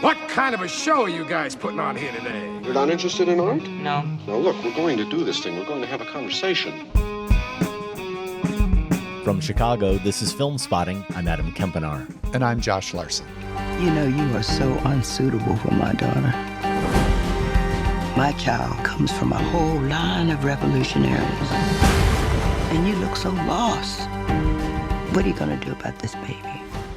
What kind of a show are you guys putting on here today? You're not interested in art? No. Now look, we're going to do this thing. We're going to have a conversation. From Chicago, this is Filmspotting. I'm Adam Kempenaar. And I'm Josh Larson. You know, you are so unsuitable for my daughter. My child comes from a whole line of revolutionaries. And you look so lost. What are you going to do about this baby?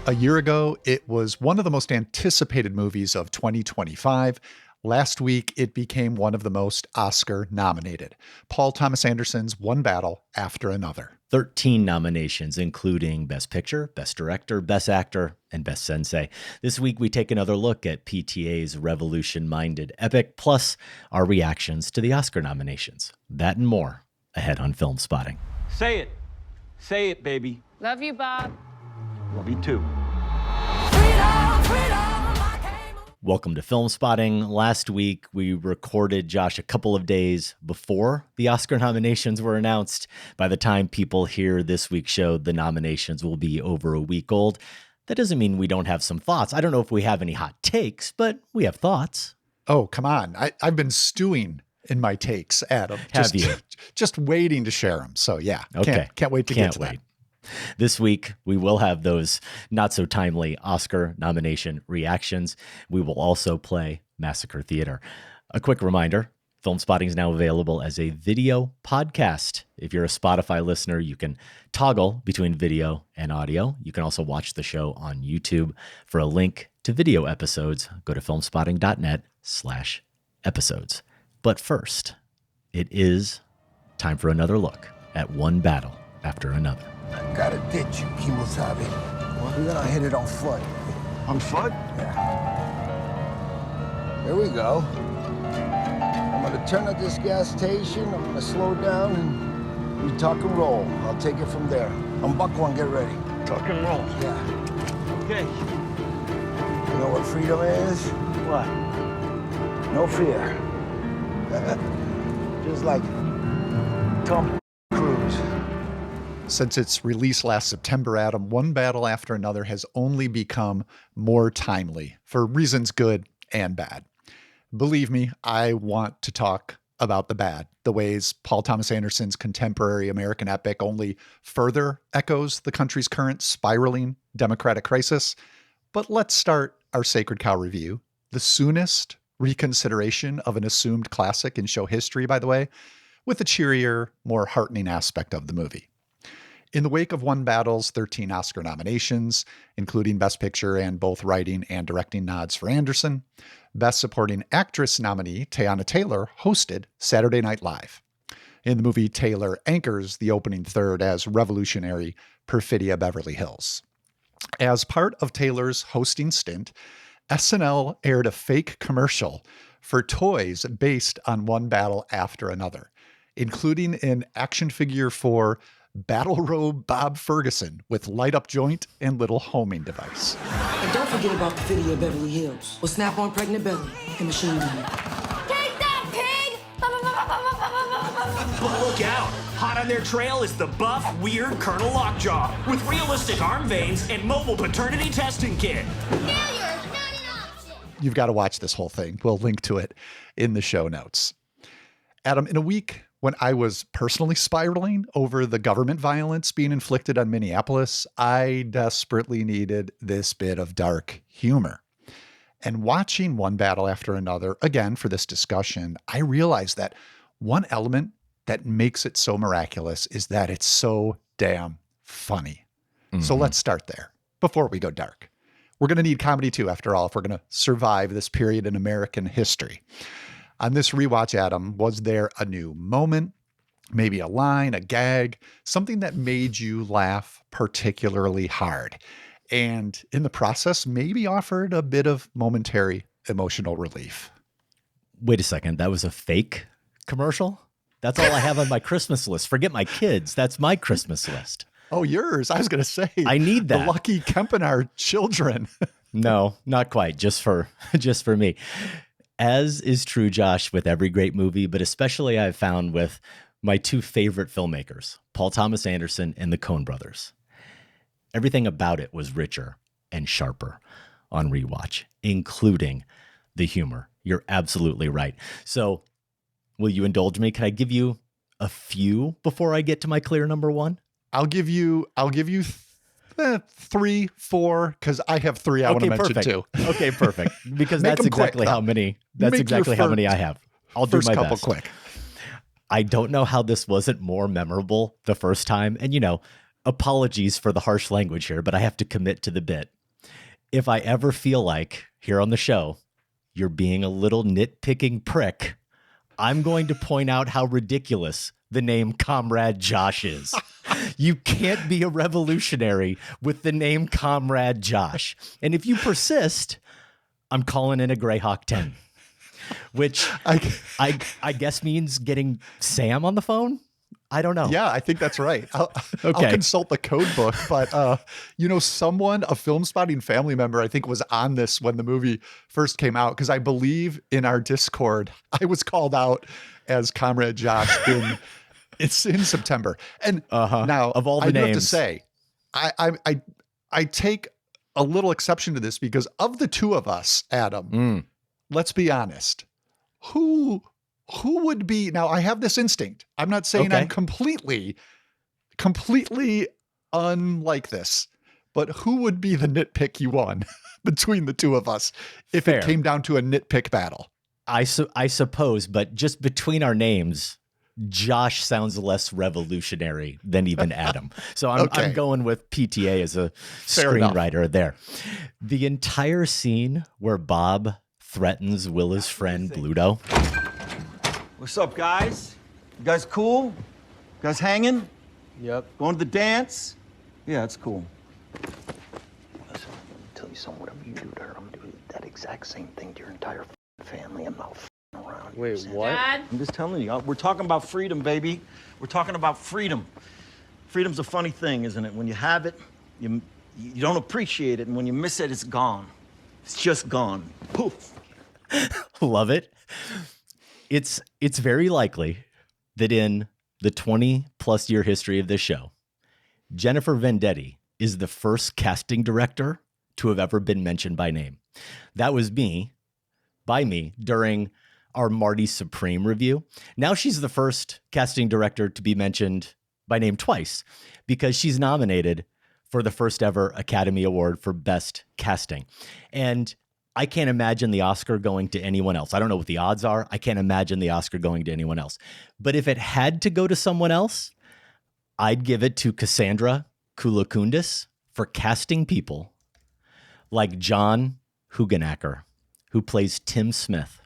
A year ago, it was one of the most anticipated movies of 2025. Last week, it became one of the most Oscar-nominated. Paul Thomas Anderson's One Battle After Another. 13 nominations, including Best Picture, Best Director, Best Actor, and Best Sensei. This week, we take another look at PTA's revolution-minded epic, plus our reactions to the Oscar nominations. That and more ahead on Filmspotting. Say it. Say it, baby. Love you, Bob. Love you too. Welcome to Filmspotting. Last week, we recorded Josh a couple of days before the Oscar nominations were announced. By the time people hear this week's show, the nominations will be over a week old. That doesn't mean we don't have some thoughts. I don't know if we have any hot takes, but we have thoughts. Oh, come on. I've been stewing in my takes, Adam. Have you? Just waiting to share them. So yeah, okay. Can't wait to get to that. This week, we will have those not so timely Oscar nomination reactions. We will also play Massacre Theatre. A quick reminder, Filmspotting is now available as a video podcast. If you're a Spotify listener, you can toggle between video and audio. You can also watch the show on YouTube. For a link to video episodes, go to filmspotting.net/episodes. But first, it is time for another look at One Battle After Another. Gotta ditch you, Kimosabe. We're gonna hit it on foot. On foot? Yeah. Here we go. I'm gonna turn at this gas station, I'm gonna slow down, and you talk and roll. I'll take it from there. Unbuckle and get ready. Talk and roll. Yeah. Okay. You know what freedom is? What? No fear. Just like Tom Cruise. Since its release last September, Adam, One Battle After Another has only become more timely for reasons good and bad. Believe me, I want to talk about the bad, the ways Paul Thomas Anderson's contemporary American epic only further echoes the country's current spiraling democratic crisis. But let's start our Sacred Cow review, the soonest reconsideration of an assumed classic in show history, by the way, with a cheerier, more heartening aspect of the movie. In the wake of One Battle's 13 Oscar nominations, including Best Picture and both writing and directing nods for Anderson, Best Supporting Actress nominee Teyana Taylor hosted Saturday Night Live. In the movie, Taylor anchors the opening third as revolutionary Perfidia Beverly Hills. As part of Taylor's hosting stint, SNL aired a fake commercial for toys based on One Battle After Another, including an action figure for Battle Robe Bob Ferguson with light-up joint and little homing device. And don't forget about Perfidia Beverly Hills with Snap-on Pregnant Belly and Machine Gun. Take that, pig! But look out! Hot on their trail is the buff, weird Colonel Lockjaw with realistic arm veins and mobile paternity testing kit. Failure is not an option! You've got to watch this whole thing. We'll link to it in the show notes. Adam, in a week when I was personally spiraling over the government violence being inflicted on Minneapolis, I desperately needed this bit of dark humor. And watching One Battle After Another, again, for this discussion, I realized that one element that makes it so miraculous is that it's so damn funny. Mm-hmm. So let's start there before we go dark. We're going to need comedy too, after all, if we're going to survive this period in American history. On this rewatch, Adam, was there a new moment, maybe a line, a gag, something that made you laugh particularly hard, and in the process, maybe offered a bit of momentary emotional relief? Wait a second. That was a fake commercial? That's all I have on my Christmas list. Forget my kids. That's my Christmas list. Oh, yours. I was going to say. I need that. The lucky Kempenaar children. No, not quite. Just for me. As is true, Josh, with every great movie, but especially I've found with my two favorite filmmakers, Paul Thomas Anderson and the Coen brothers. Everything about it was richer and sharper. on rewatch, including the humor. You're absolutely right. So will you indulge me? Can I give you a few before I get to my clear number one? I'll give you 3, 4, because I have 3 I want to mention too. Okay, perfect. Because Make that's 'em exactly quick, how many. That's Make exactly your how many I have. I'll do first my couple best. quick. I don't know how this wasn't more memorable the first time. And, apologies for the harsh language here, but I have to commit to the bit. If I ever feel like here on the show, you're being a little nitpicking prick, I'm going to point out how ridiculous the name Comrade Josh is. You can't be a revolutionary with the name Comrade Josh. And if you persist, I'm calling in a Greyhawk 10. Which I guess means getting Sam on the phone? I don't know. Yeah, I think that's right. I'll Okay. consult the code book, but someone, a Filmspotting family member, I think was on this when the movie first came out, because I believe in our Discord, I was called out as Comrade Josh it's in September. And now of all the I do have to names. say, I take a little exception to this because of the two of us, Adam, let's be honest. Who would be, now I have this instinct. I'm not saying Okay. I'm completely unlike this, but who would be the nitpick you won between the two of us if Fair. it came down to a nitpick battle? I suppose, but just between our names, Josh sounds less revolutionary than even Adam. So I'm Okay. going with PTA as a Fair enough. screenwriter there. The entire scene where Bob threatens Willa's friend Bluto. What's up, guys? You guys cool? You guys hanging? Yep. Going to the dance? Yeah, it's cool. Listen, tell you something, whatever you do to her, I'm gonna do that exact same thing to your entire family. I'm not around. Wait, what? Dad? I'm just telling you, we're talking about freedom, baby. We're talking about freedom. Freedom's a funny thing, isn't it? When you have it, you don't appreciate it, and when you miss it, it's gone. It's just gone. Poof. Love it. It's very likely that in the 20+ year history of this show, Jennifer Vendetti is the first casting director to have ever been mentioned by name. That was by me during our Marty Supreme review. Now she's the first casting director to be mentioned by name twice because she's nominated for the first ever Academy Award for Best Casting. And I can't imagine the Oscar going to anyone else. I don't know what the odds are. I can't imagine the Oscar going to anyone else. But if it had to go to someone else, I'd give it to Cassandra Koulakundis for casting people like John Hugenacker, who plays Tim Smith,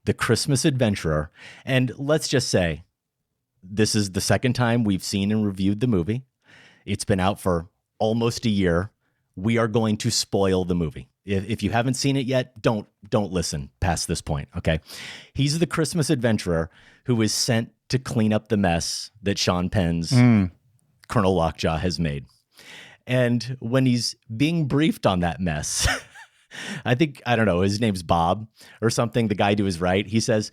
the Christmas adventurer. And let's just say, this is the second time we've seen and reviewed the movie. It's been out for almost a year. We are going to spoil the movie. If you haven't seen it yet, don't listen past this point, okay? He's the Christmas adventurer who is sent to clean up the mess that Sean Penn's Colonel Lockjaw has made. And when he's being briefed on that mess, I don't know, his name's Bob or something, the guy to his right, he says,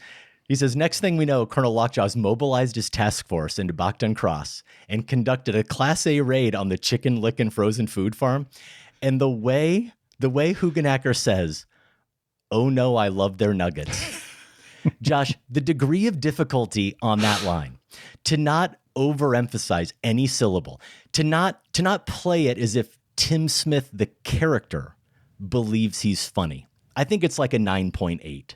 next thing we know, Colonel Lockjaw's mobilized his task force into Bachton Cross and conducted a Class A raid on the Chicken Lick and Frozen Food Farm. And the way Hugenacker says, "Oh no, I love their nuggets." Josh, the degree of difficulty on that line, to not overemphasize any syllable, to not play it as if Tim Smith, the character, believes he's funny. I think it's like a 9.8.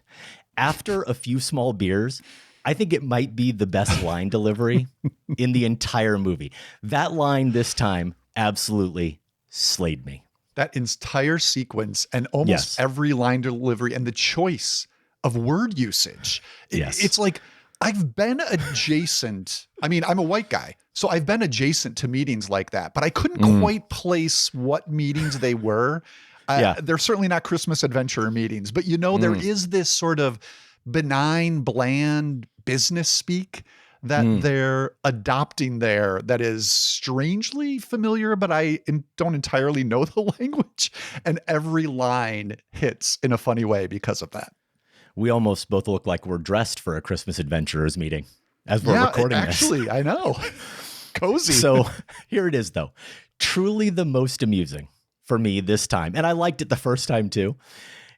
After a few small beers, I think it might be the best line delivery in the entire movie. That line this time absolutely slayed me. That entire sequence and almost every line delivery and the choice of word usage. It's like I've been adjacent. I mean, I'm a white guy, so I've been adjacent to meetings like that, but I couldn't quite place what meetings they were. They're certainly not Christmas adventure meetings, but there is this sort of benign, bland business speak that they're adopting there that is strangely familiar, but I don't entirely know the language. And every line hits in a funny way because of that. We almost both look like we're dressed for a Christmas adventurers meeting as we're recording this. Actually, I know. Cozy. So here it is, though. Truly the most amusing for me this time. And I liked it the first time too.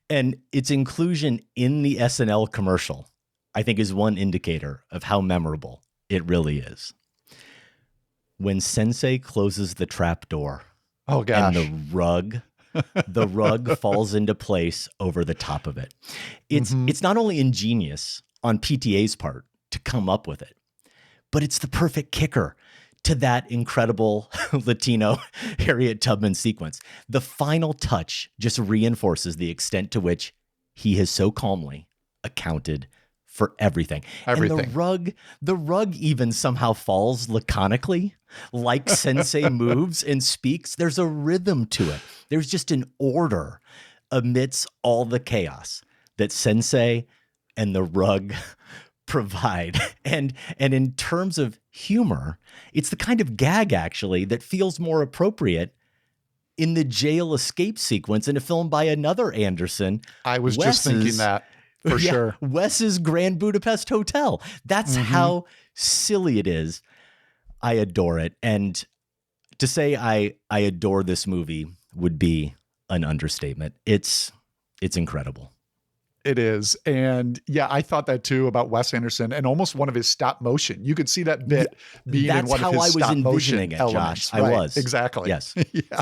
And its inclusion in the SNL commercial, I think, is one indicator of how memorable it really is. When Sensei closes the trap door, oh gosh, and the rug falls into place over the top of it. It's not only ingenious on PTA's part to come up with it, but it's the perfect kicker to that incredible Latino Harriet Tubman sequence. The final touch just reinforces the extent to which he has so calmly accounted for everything. Everything. And the rug even somehow falls laconically, like Sensei moves and speaks. There's a rhythm to it. There's just an order amidst all the chaos that Sensei and the rug provide. And in terms of humor, it's the kind of gag actually that feels more appropriate in the jail escape sequence in a film by another Anderson. I was just thinking that for sure. Wes's Grand Budapest Hotel. That's how silly it is. I adore it. And to say I adore this movie would be an understatement. It's incredible. It is. And yeah, I thought that too about Wes Anderson and almost one of his stop motion. You could see that bit being in one of his stop motion it, elements. Josh. I was. Exactly. Yes. Yeah.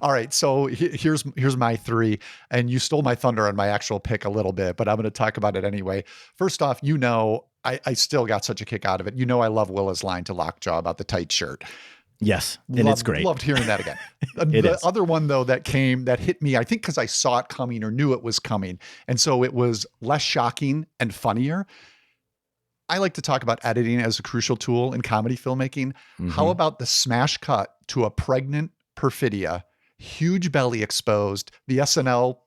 All right. So here's my three. And you stole my thunder on my actual pick a little bit, but I'm going to talk about it anyway. First off, I still got such a kick out of it. I love Willa's line to Lockjaw about the tight shirt. Yes, and it's great. Loved hearing that again. The other one, though, that hit me, I think because I saw it coming or knew it was coming. And so it was less shocking and funnier. I like to talk about editing as a crucial tool in comedy filmmaking. How about the smash cut to a pregnant Perfidia, huge belly exposed? The SNL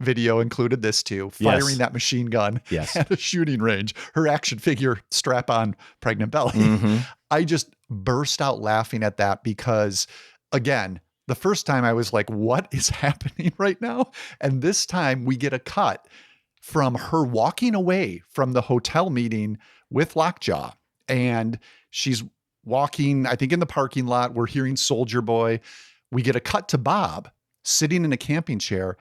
video included this too, firing that machine gun at a shooting range, her action figure strap on pregnant belly. I just burst out laughing at that because, again, the first time I was like, what is happening right now? And this time we get a cut from her walking away from the hotel meeting with Lockjaw. And she's walking, I think, in the parking lot. We're hearing Soldier Boy. We get a cut to Bob sitting in a camping chair.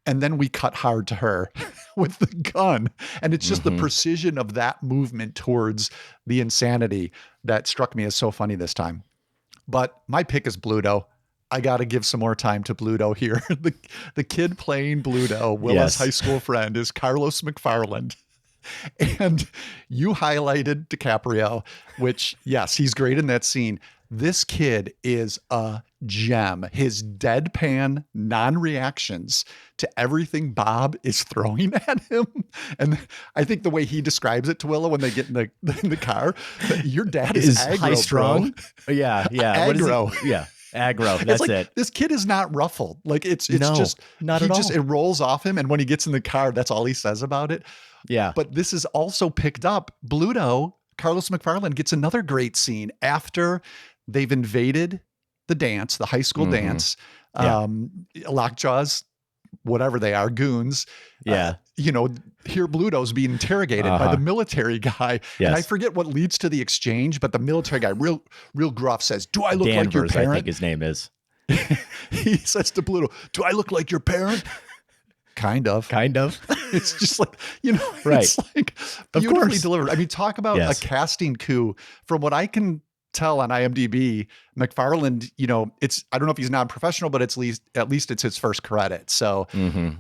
And then we cut hard to her with the gun. And it's just the precision of that movement towards the insanity that struck me as so funny this time. But my pick is Bluto. I got to give some more time to Bluto here. The kid playing Bluto, Willa's high school friend, is Carlos McFarland. And you highlighted DiCaprio, which, yes, he's great in that scene. This kid is a gem. His deadpan non-reactions to everything Bob is throwing at him. And I think the way he describes it to Willa when they get in the car, your dad is aggro, high strung. Bro. Yeah. Aggro. Aggro. That's like, it. This kid is not ruffled. Like it's no, just not at all. It rolls off him. And when he gets in the car, that's all he says about it. Yeah. But this is also picked up. Bluto, Carlos McFarland, gets another great scene after they've invaded the dance, the high school dance. Lockjaws, whatever they are, goons. Here Bluto's being interrogated by the military guy. Yes. And I forget what leads to the exchange, but the military guy, real gruff, says, "Do I look like your Danvers, parent?" I think his name is. He says to Bluto, "Do I look like your parent?" Kind of. It's just like, right. It's like beautifully delivered. I mean, talk about a casting coup. From what I can tell on IMDb, McFarland, I don't know if he's non-professional, but at least it's his first credit. So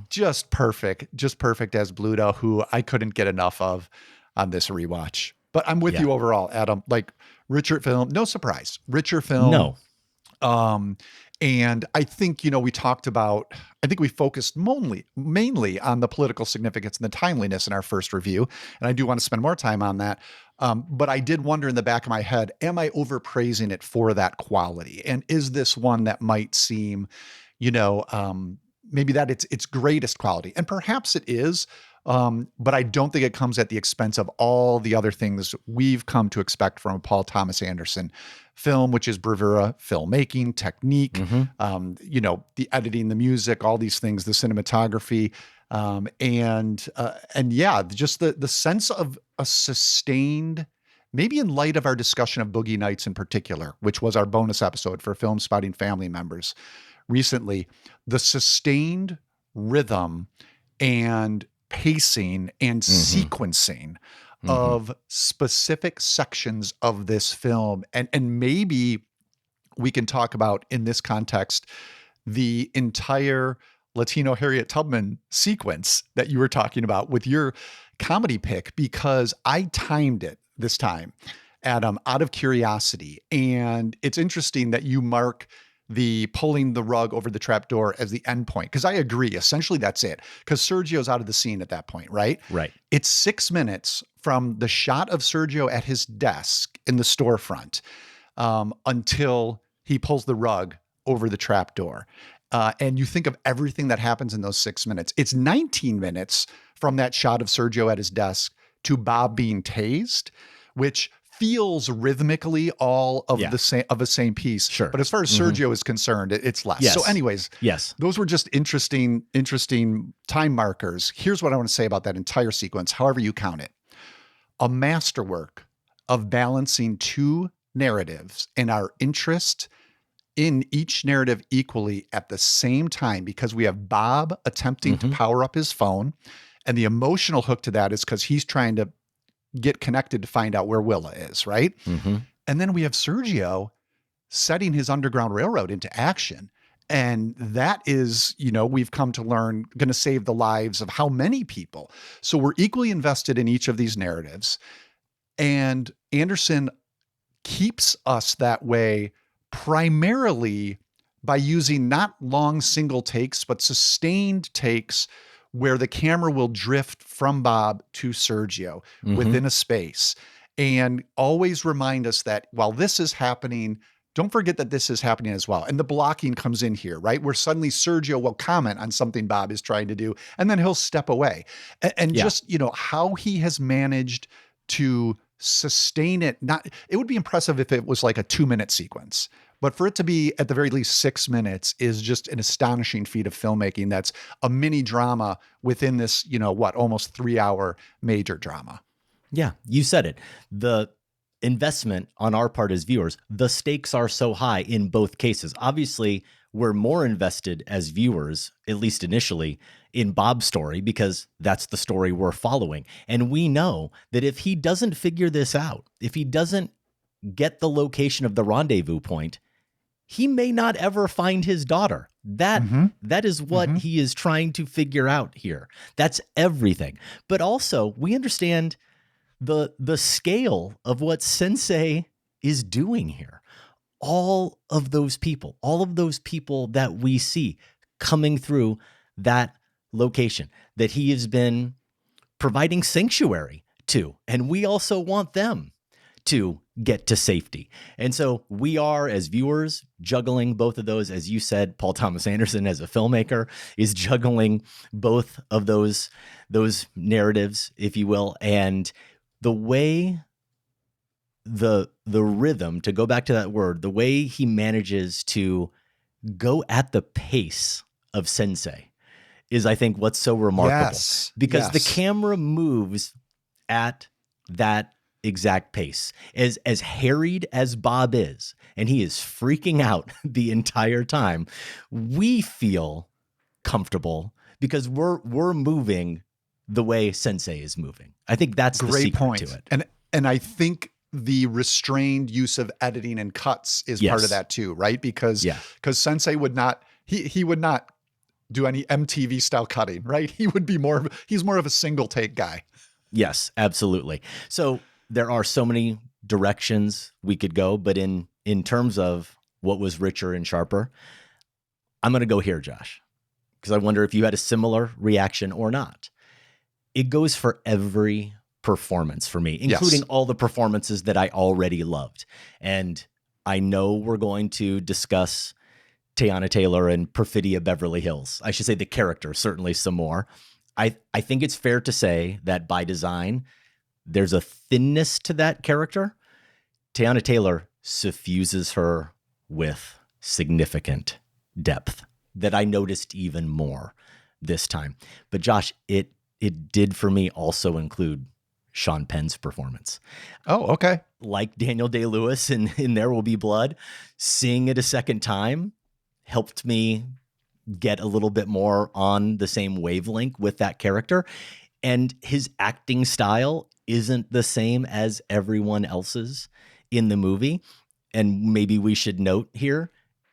just perfect as Bluto, who I couldn't get enough of on this rewatch. But I'm with you overall, Adam. Like, richer film, no surprise. Richer film. No. And I think, we talked about, I think we focused mainly on the political significance and the timeliness in our first review. And I do want to spend more time on that. But I did wonder in the back of my head, am I overpraising it for that quality? And is this one that might seem, maybe that it's greatest quality? And perhaps it is. But I don't think it comes at the expense of all the other things we've come to expect from a Paul Thomas Anderson film, which is bravura, filmmaking, technique, the editing, the music, all these things, the cinematography, and just the sense of a sustained, maybe in light of our discussion of Boogie Nights in particular, which was our bonus episode for Filmspotting Family members. recently, the sustained rhythm and pacing and sequencing of specific sections of this film. And maybe we can talk about, in this context, the entire Latino Harriet Tubman sequence that you were talking about with your comedy pick, because I timed it this time, Adam, out of curiosity. And it's interesting that you mark the pulling the rug over the trapdoor as the end point, because I agree. Essentially, that's it, because Sergio's out of the scene at that point, right? Right. It's 6 minutes from the shot of Sergio at his desk in the storefront until he pulls the rug over the trapdoor. And you think of everything that happens in those 6 minutes. It's 19 minutes from that shot of Sergio at his desk to Bob being tased, which feels rhythmically all of the same piece. Sure. But as far as Sergio is concerned, it's less. Yes. So anyways, Yes. those were just interesting time markers. Here's what I want to say about that entire sequence, however you count it. A masterwork of balancing two narratives and our interest in each narrative equally at the same time, because we have Bob attempting to power up his phone, and the emotional hook to that is because he's trying to get connected to find out where Willa is, right? And then we have Sergio setting his Underground Railroad into action. And that is, we've come to learn, going to save the lives of how many people. So we're equally invested in each of these narratives. And Anderson keeps us that way primarily by using not long single takes, but sustained takes where the camera will drift from Bob to Sergio within a space, and always remind us that while this is happening, don't forget that this is happening as well. And the blocking comes in here, right? Where suddenly Sergio will comment on something Bob is trying to do, and then he'll step away. And just, how he has managed to sustain it. It would be impressive if it was like a 2-minute sequence, but for it to be at the very least 6 minutes is just an astonishing feat of filmmaking. That's a mini drama within this, almost 3-hour major drama. Yeah, you said it. The investment on our part as viewers, the stakes are so high in both cases. Obviously, we're more invested as viewers, at least initially, in Bob's story, because that's the story we're following. And we know that if he doesn't figure this out, if he doesn't get the location of the rendezvous point, he may not ever find his daughter. That is what he is trying to figure out here. That's everything. But also, we understand the scale of what Sensei is doing here. All of those people that we see coming through that location that he has been providing sanctuary to, and we also want them to get to safety. And so we are, as viewers, juggling both of those. As you said, Paul Thomas Anderson, as a filmmaker, is juggling both of those narratives, if you will. And the way the rhythm, to go back to that word, the way he manages to go at the pace of Sensei is, I think, what's so remarkable. Yes. Because the camera moves at that exact pace. As harried as Bob is, and he is freaking out the entire time, we feel comfortable because we're moving the way Sensei is moving. I think that's the secret to it. And I think the restrained use of editing and cuts is part of that too, right? Because Sensei would not, he would not do any MTV style cutting, right? He would be he's more of a single take guy. Yes, absolutely. So there are so many directions we could go, but in terms of what was richer and sharper, I'm going to go here, Josh, because I wonder if you had a similar reaction or not. It goes for every performance for me, including all the performances that I already loved. And I know we're going to discuss Teyana Taylor and Perfidia Beverly Hills. I should say the character, certainly some more. I think it's fair to say that by design, there's a thinness to that character. Teyana Taylor suffuses her with significant depth that I noticed even more this time. But Josh, it did for me also include Sean Penn's performance. Oh, okay. Like Daniel Day-Lewis in There Will Be Blood, seeing it a second time helped me get a little bit more on the same wavelength with that character. And his acting style isn't the same as everyone else's in the movie. And maybe we should note here,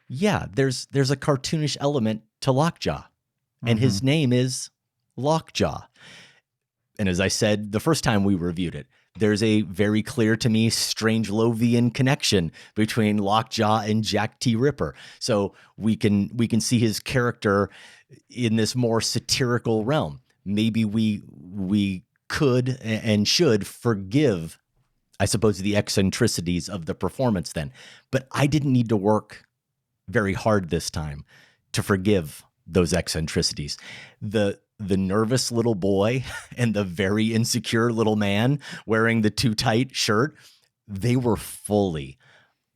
yeah, there's a cartoonish element to Lockjaw, and his name is Lockjaw. And as I said the first time we reviewed it, there's a very clear to me strange Lovian connection between Lockjaw and Jack T. Ripper. So we can see his character in this more satirical realm. Maybe we could and should forgive, I suppose, the eccentricities of the performance then. But I didn't need to work very hard this time to forgive those eccentricities. The nervous little boy and the very insecure little man wearing the too tight shirt, they were fully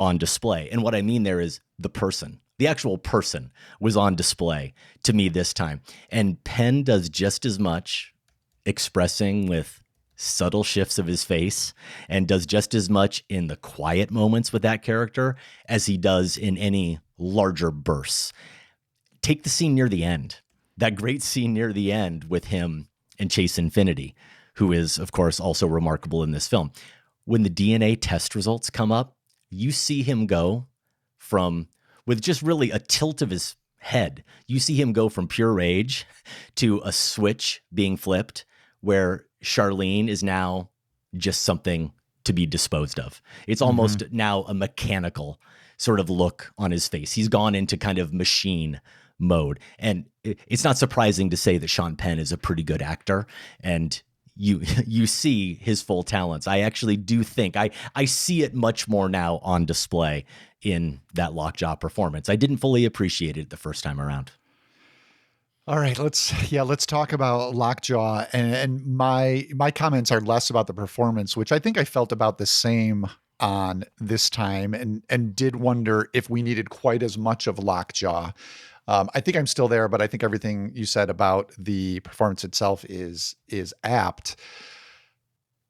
on display. And what I mean there is the actual person was on display to me this time. And Penn does just as much expressing with subtle shifts of his face and does just as much in the quiet moments with that character as he does in any larger bursts. Take the scene near the end, that great scene near the end with him and Chase Infinity, who is, of course, also remarkable in this film. When the DNA test results come up, you see him go from, with just really a tilt of his head, you see him go from pure rage to a switch being flipped where Charlene is now just something to be disposed of. It's almost now a mechanical sort of look on his face. He's gone into kind of machine mode. And it's not surprising to say that Sean Penn is a pretty good actor, and you see his full talents. I actually do think I see it much more now on display in that Lockjaw performance. I didn't fully appreciate it the first time around. All right, let's talk about Lockjaw, and my comments are less about the performance, which I think I felt about the same on this time, and did wonder if we needed quite as much of Lockjaw. I think I'm still there, but I think everything you said about the performance itself is apt.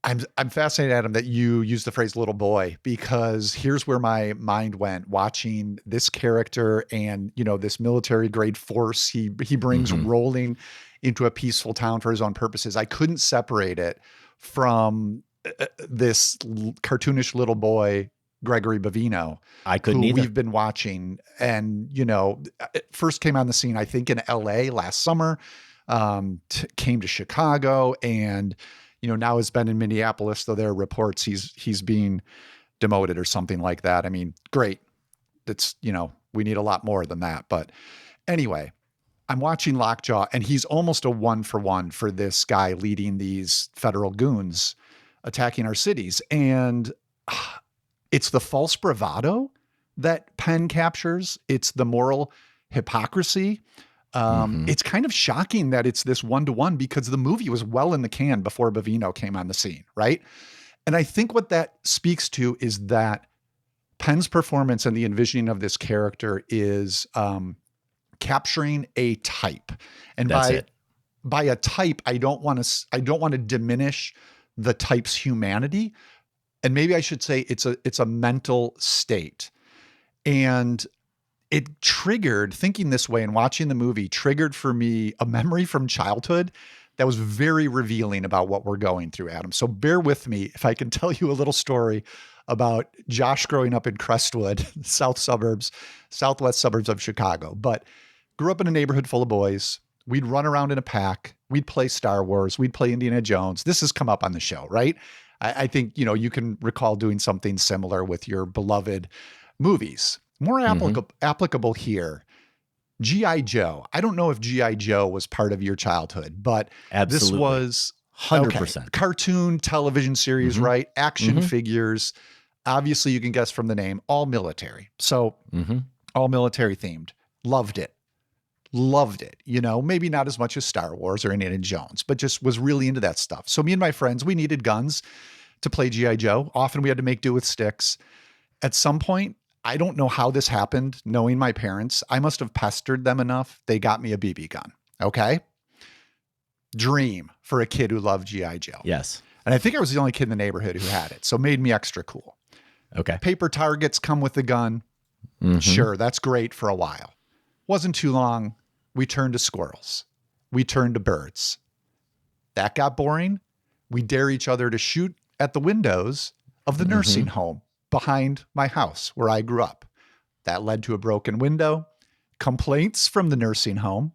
I'm fascinated, Adam, that you used the phrase little boy, because here's where my mind went watching this character and, this military grade force he brings rolling into a peaceful town for his own purposes. I couldn't separate it from this cartoonish little boy, Gregory Bavino, I couldn't who either. We've been watching, and it first came on the scene, I think, in LA last summer, came to Chicago, and now has been in Minneapolis, though there are reports he's being demoted or something like that. I mean, great. That's, we need a lot more than that. But anyway, I'm watching Lockjaw, and he's almost a 1-for-1 for this guy leading these federal goons attacking our cities. And it's the false bravado that Penn captures. It's the moral hypocrisy. It's kind of shocking that it's this 1-to-1, because the movie was well in the can before Bavino came on the scene, right? And I think what that speaks to is that Penn's performance and the envisioning of this character is capturing a type. And by a type, I don't want to diminish the type's humanity. And maybe I should say it's a mental state. And it triggered, thinking this way and watching the movie, triggered for me a memory from childhood that was very revealing about what we're going through, Adam. So bear with me if I can tell you a little story about Josh growing up in Crestwood, southwest suburbs of Chicago. But grew up in a neighborhood full of boys. We'd run around in a pack. We'd play Star Wars. We'd play Indiana Jones. This has come up on the show, right? I think, you can recall doing something similar with your beloved movies. More applicable here. G.I. Joe. I don't know if G.I. Joe was part of your childhood, but Absolutely. This was 100%. Cartoon television series, right? Action figures. Obviously, you can guess from the name, all military. So all military themed. Loved it. Maybe not as much as Star Wars or Indiana Jones, but just was really into that stuff. So me and my friends, we needed guns to play G.I. Joe. Often we had to make do with sticks. At some point, I don't know how this happened, knowing my parents, I must have pestered them enough. They got me a BB gun. Okay. Dream for a kid who loved G.I. Joe. Yes. And I think I was the only kid in the neighborhood who had it. So it made me extra cool. Okay. Paper targets come with the gun. Sure. That's great for a while. Wasn't too long. We turned to squirrels. We turned to birds. That got boring. We dare each other to shoot at the windows of the nursing home behind my house where I grew up. That led to a broken window, complaints from the nursing home,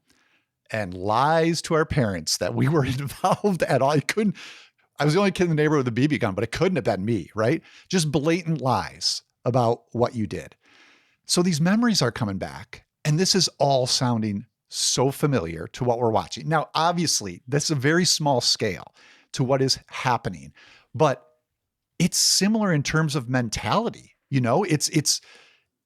and lies to our parents that we were involved at all. I was the only kid in the neighborhood with a BB gun, but it couldn't have been me, right? Just blatant lies about what you did. So these memories are coming back, and this is all sounding so familiar to what we're watching. Now, obviously, this is a very small scale to what is happening, but it's similar in terms of mentality. You know, it's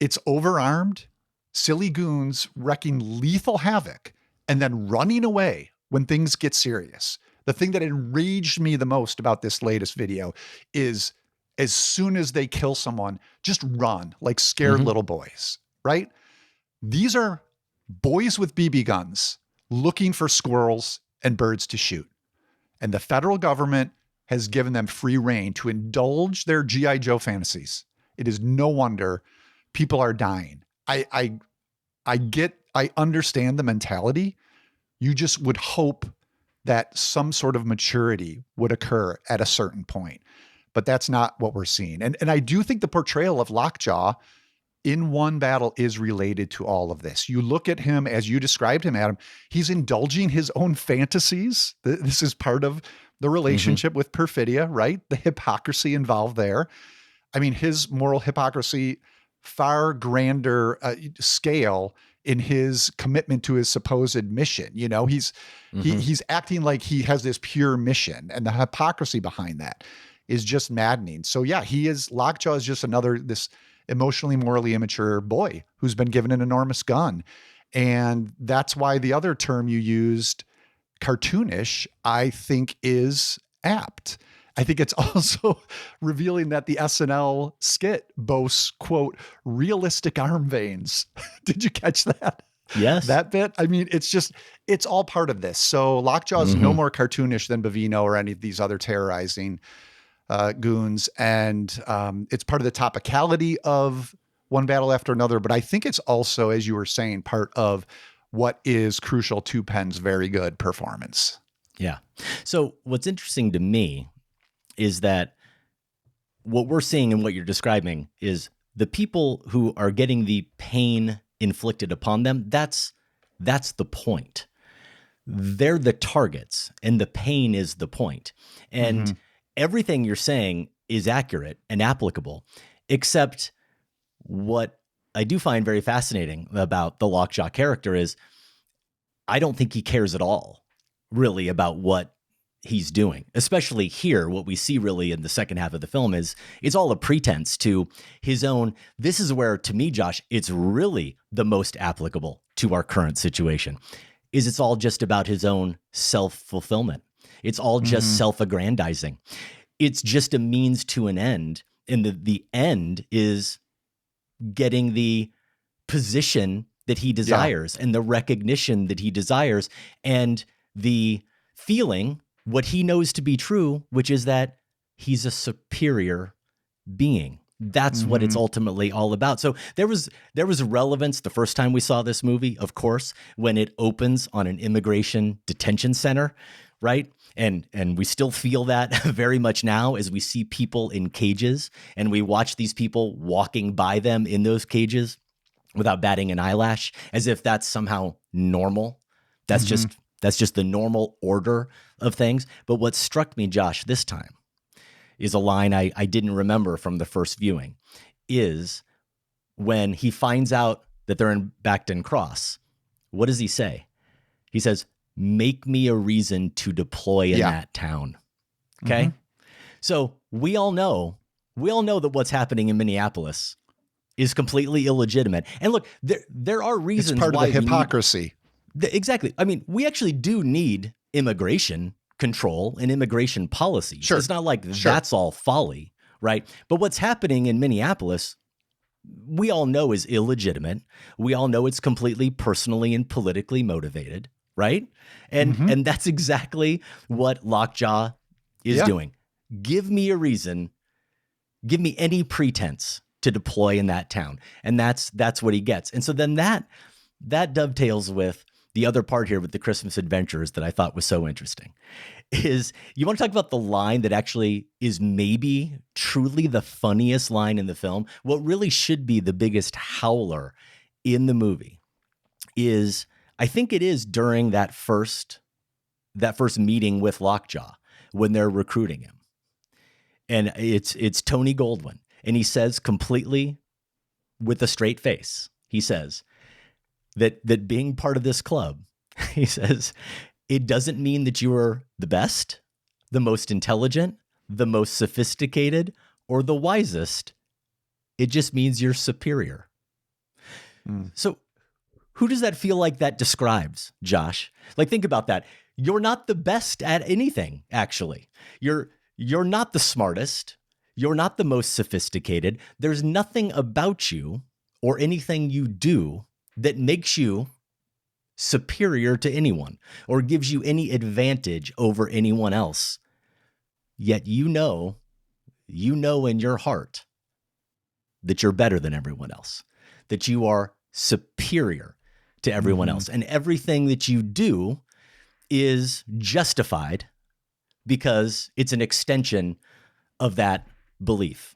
overarmed, silly goons wreaking lethal havoc and then running away when things get serious. The thing that enraged me the most about this latest video is as soon as they kill someone, just run like scared little boys, right? These are boys with BB guns looking for squirrels and birds to shoot. And the federal government has given them free rein to indulge their G.I. Joe fantasies. It is no wonder people are dying. I understand the mentality. You just would hope that some sort of maturity would occur at a certain point. But that's not what we're seeing. And I do think the portrayal of Lockjaw in One Battle is related to all of this. You look at him as you described him, Adam, he's indulging his own fantasies. This is part of the relationship with Perfidia, right? The hypocrisy involved there. I mean, his moral hypocrisy, far grander scale in his commitment to his supposed mission. You know, he's acting like he has this pure mission, and the hypocrisy behind that is just maddening. So yeah, Lockjaw is just this emotionally, morally immature boy who's been given an enormous gun. And that's why the other term you used, cartoonish, I think is apt. I think it's also revealing that the SNL skit boasts, quote, realistic arm veins. Did you catch that? Yes. That bit? I mean, it's all part of this. So Lockjaw is no more cartoonish than Bavino or any of these other terrorizing goons. And it's part of the topicality of One Battle After Another. But I think it's also, as you were saying, part of what is crucial to Penn's very good performance. Yeah. So what's interesting to me is that what we're seeing and what you're describing is the people who are getting the pain inflicted upon them. That's the point. They're the targets, and the pain is the point. And everything you're saying is accurate and applicable, except what I do find very fascinating about the Lockjaw character is I don't think he cares at all, really, about what he's doing. Especially here, what we see really in the second half of the film is it's all a pretense to his own. This is where, to me, Josh, it's really the most applicable to our current situation, is it's all just about his own self-fulfillment. It's all just self-aggrandizing. It's just a means to an end. And the end is getting the position that he desires and the recognition that he desires and the feeling what he knows to be true, which is that he's a superior being. That's what it's ultimately all about. So there was relevance the first time we saw this movie, of course, when it opens on an immigration detention center, right? And we still feel that very much now as we see people in cages and we watch these people walking by them in those cages without batting an eyelash, as if that's somehow normal. That's just the normal order of things. But what struck me, Josh, this time is a line I didn't remember from the first viewing, is when he finds out that they're in Backton Cross. What does he say? He says, "Make me a reason to deploy in that town." Okay? So we all know that what's happening in Minneapolis is completely illegitimate. And look, there are reasons it's part why of the hypocrisy. Exactly. I mean, we actually do need immigration control and immigration policy. Sure. It's not like that's all folly, right? But what's happening in Minneapolis, we all know is illegitimate. We all know it's completely personally and politically motivated, right? And that's exactly what Lockjaw is doing. Give me a reason, give me any pretense to deploy in that town. And that's what he gets. And so then that that dovetails with the other part here with the Christmas adventures that I thought was so interesting. Is you want to talk about the line that actually is maybe truly the funniest line in the film? What really should be the biggest howler in the movie is, I think it is during that first meeting with Lockjaw when they're recruiting him. And it's Tony Goldwyn. And he says completely with a straight face, he says that being part of this club, he says, it doesn't mean that you are the best, the most intelligent, the most sophisticated, or the wisest. It just means you're superior. So who does that feel like that describes, Josh? Like, think about that. You're not the best at anything, actually. You're not the smartest. You're not the most sophisticated. There's nothing about you or anything you do that makes you superior to anyone or gives you any advantage over anyone else. Yet you know in your heart that you're better than everyone else, that you are superior to everyone else. And everything that you do is justified because it's an extension of that belief.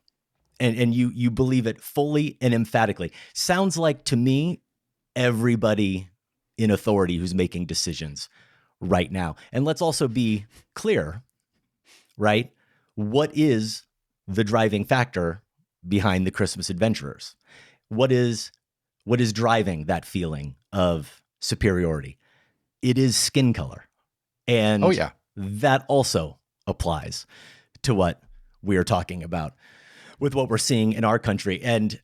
And you believe it fully and emphatically. Sounds like to me, everybody in authority who's making decisions right now. And let's also be clear, right? What is the driving factor behind the Christmas adventurers? What is driving that feeling of superiority? It is skin color. And that also applies to what we're talking about with what we're seeing in our country. And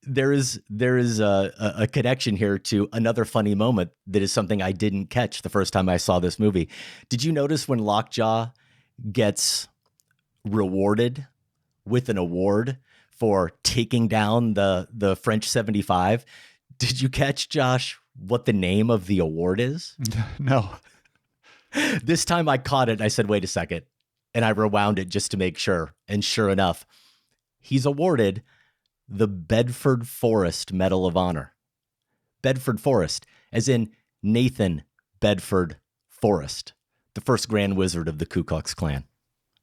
there is a connection here to another funny moment that is something I didn't catch the first time I saw this movie. Did you notice when Lockjaw gets rewarded with an award for taking down the French 75? Did you catch, Josh, what the name of the award is? No. This time I caught it. I said, wait a second. And I rewound it just to make sure. And sure enough, he's awarded the Bedford Forrest Medal of Honor. Bedford Forrest, as in Nathan Bedford Forrest, the first Grand Wizard of the Ku Klux Klan.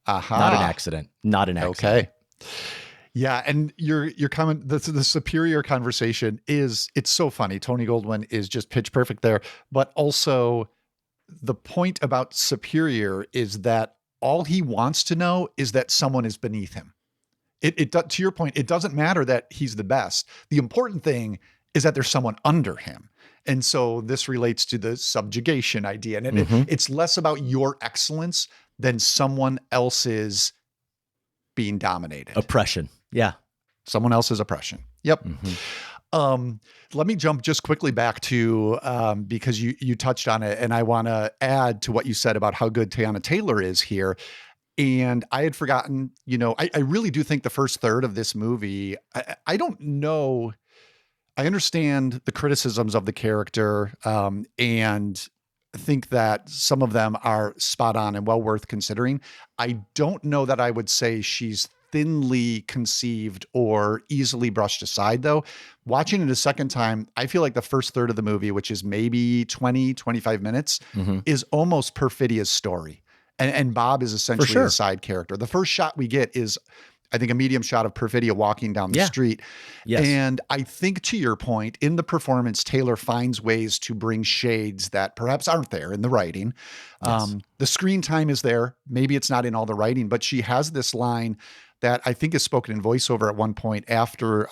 Aha. Not an accident. Not an accident. Okay. Yeah, and your comment, the superior conversation it's so funny. Tony Goldwyn is just pitch perfect there. But also the point about superior is that all he wants to know is that someone is beneath him. To your point, it doesn't matter that he's the best. The important thing is that there's someone under him. And so this relates to the subjugation idea. And it's less about your excellence than someone else's being dominated. Oppression. Yeah. Someone else's oppression. Yep. Let me jump just quickly back to, because you touched on it, and I want to add to what you said about how good Teyana Taylor is here. And I had forgotten, I really do think the first third of this movie, I don't know. I understand the criticisms of the character, and think that some of them are spot on and well worth considering. I don't know that I would say she's thinly conceived or easily brushed aside, though. Watching it a second time, I feel like the first third of the movie, which is maybe 20, 25 minutes, is almost Perfidia's story. And Bob is essentially a side character. The first shot we get is, I think, a medium shot of Perfidia walking down the street. Yes. And I think, to your point, in the performance, Taylor finds ways to bring shades that perhaps aren't there in the writing. Yes. The screen time is there. Maybe it's not in all the writing, but she has this line that I think is spoken in voiceover at one point after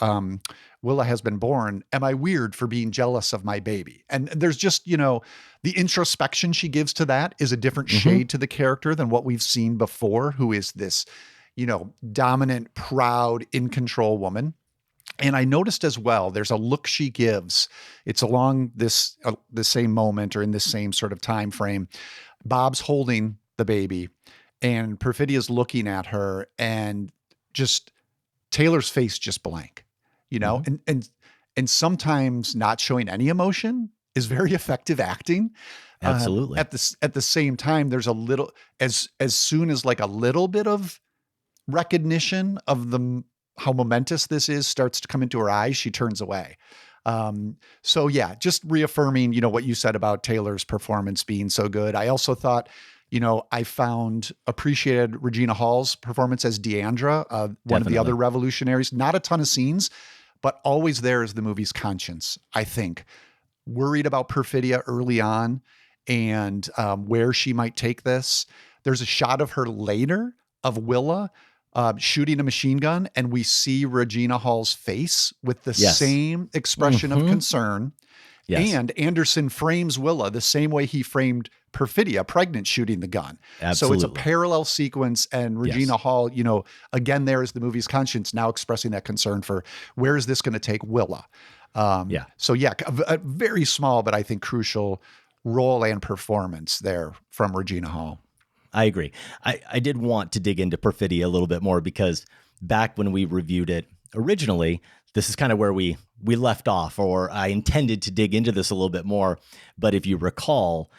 Willa has been born. Am I weird for being jealous of my baby? And there's just, the introspection she gives to that is a different shade to the character than what we've seen before, who is this, dominant, proud, in control woman. And I noticed as well, there's a look she gives. It's along this the same moment or in this same sort of time frame. Bob's holding the baby and Perfidia's looking at her, and just Taylor's face just blank, and sometimes not showing any emotion is very effective acting. Absolutely. At the same time, there's a little, as soon as like a little bit of recognition of how momentous this is starts to come into her eyes, she turns away. So yeah, just reaffirming, what you said about Taylor's performance being so good. I also thought, I appreciated Regina Hall's performance as Deandra, one of the other revolutionaries. Not a ton of scenes, but always there is the movie's conscience, I think. Worried about Perfidia early on and where she might take this. There's a shot of her later of Willa shooting a machine gun, and we see Regina Hall's face with the same expression of concern. Yes. And Anderson frames Willa the same way he framed Perfidia, pregnant, shooting the gun. Absolutely. So it's a parallel sequence, and Regina Hall, again, there is the movie's conscience now expressing that concern for where is this going to take Willa. So a very small, but I think crucial role and performance there from Regina Hall. I agree. I did want to dig into Perfidia a little bit more because back when we reviewed it originally, this is kind of where we left off, or I intended to dig into this a little bit more. But if you recall,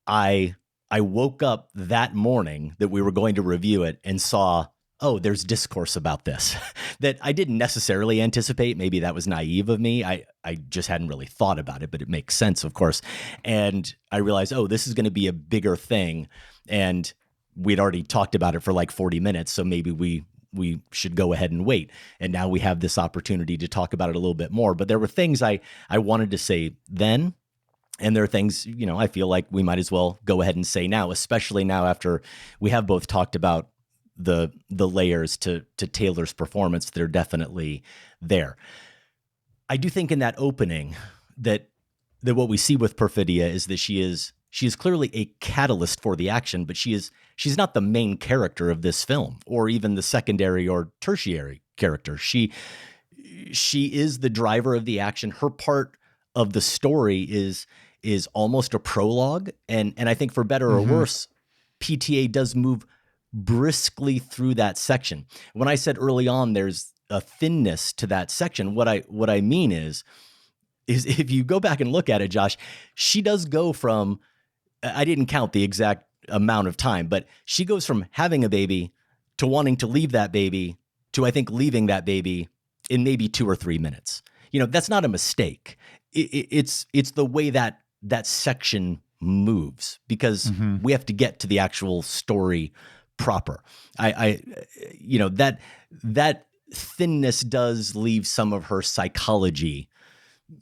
I woke up that morning that we were going to review it and saw, oh, there's discourse about this that I didn't necessarily anticipate. Maybe that was naive of me. I just hadn't really thought about it, but it makes sense, of course. And I realized, oh, this is going to be a bigger thing. And we'd already talked about it for like 40 minutes. So maybe we should go ahead and wait. And now we have this opportunity to talk about it a little bit more. But there were things I wanted to say then. And there are things, I feel like we might as well go ahead and say now, especially now after we have both talked about the layers to Taylor's performance. They're definitely there. I do think in that opening that what we see with Perfidia is that she is clearly a catalyst for the action, but she's not the main character of this film, or even the secondary or tertiary character. She is the driver of the action. Her part of the story is almost a prologue, and I think for better or worse, PTA does move briskly through that section. When I said early on there's a thinness to that section, what I mean is if you go back and look at it, Josh, she does go from, I didn't count the exact amount of time, but she goes from having a baby to wanting to leave that baby to, I think, leaving that baby in maybe 2 or 3 minutes. That's not a mistake. It's the way that section moves, because we have to get to the actual story proper. That thinness does leave some of her psychology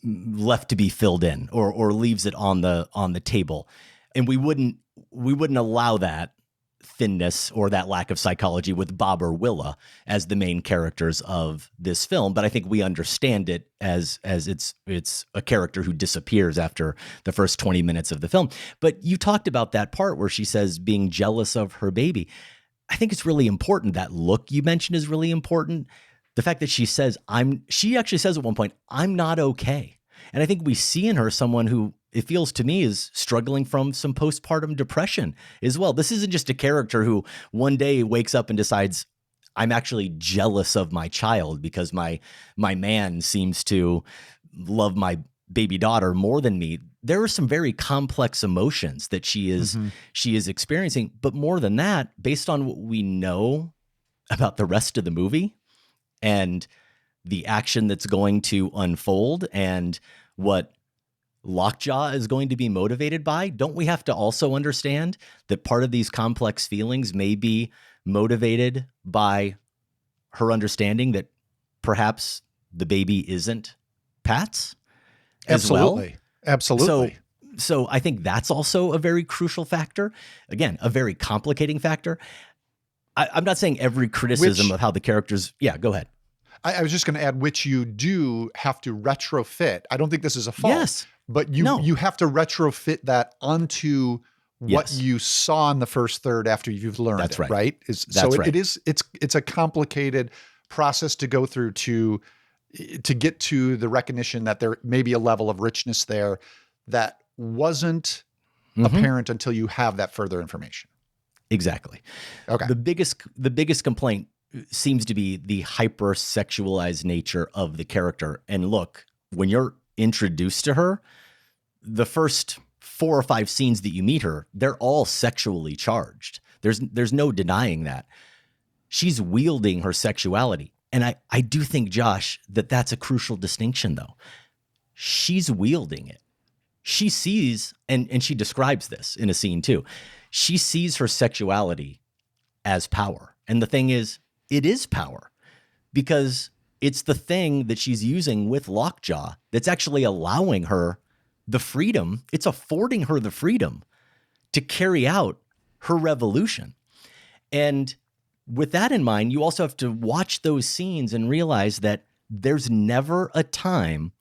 left to be filled in, or leaves it on the table. And we wouldn't allow that thinness or that lack of psychology with Bob or Willa as the main characters of this film. But I think we understand it as it's a character who disappears after the first 20 minutes of the film. But you talked about that part where she says being jealous of her baby. I think it's really important. That look you mentioned is really important. The fact that she says, she actually says at one point, I'm not okay. And I think we see in her someone who, it feels to me, is struggling from some postpartum depression as well. This isn't just a character who one day wakes up and decides, I'm actually jealous of my child because my man seems to love my baby daughter more than me. There are some very complex emotions that she is experiencing. But more than that, based on what we know about the rest of the movie and the action that's going to unfold and what Lockjaw is going to be motivated by, don't we have to also understand that part of these complex feelings may be motivated by her understanding that perhaps the baby isn't Pat's as well? Absolutely. So I think that's also a very crucial factor. Again, a very complicating factor. I'm not saying every criticism of how the characters... Yeah, go ahead. I was just going to add, which you do have to retrofit. I don't think this is a fault. Yes. But you have to retrofit that onto what you saw in the first third after you've learned That's it, right? It's a complicated process to go through to get to the recognition that there may be a level of richness there that wasn't apparent until you have that further information. Exactly. Okay. The biggest complaint seems to be the hypersexualized nature of the character. And look, when you're introduced to her, the first 4 or 5 scenes that you meet her, they're all sexually charged. There's no denying that. She's wielding her sexuality. And I do think, Josh, that's a crucial distinction, though. she's wielding it. She sees, and she describes this in a scene too. She sees her sexuality as power. And the thing is, it is power because it's the thing that she's using with Lockjaw that's actually allowing her the freedom. It's affording her the freedom to carry out her revolution. And with that in mind, you also have to watch those scenes and realize that there's never a time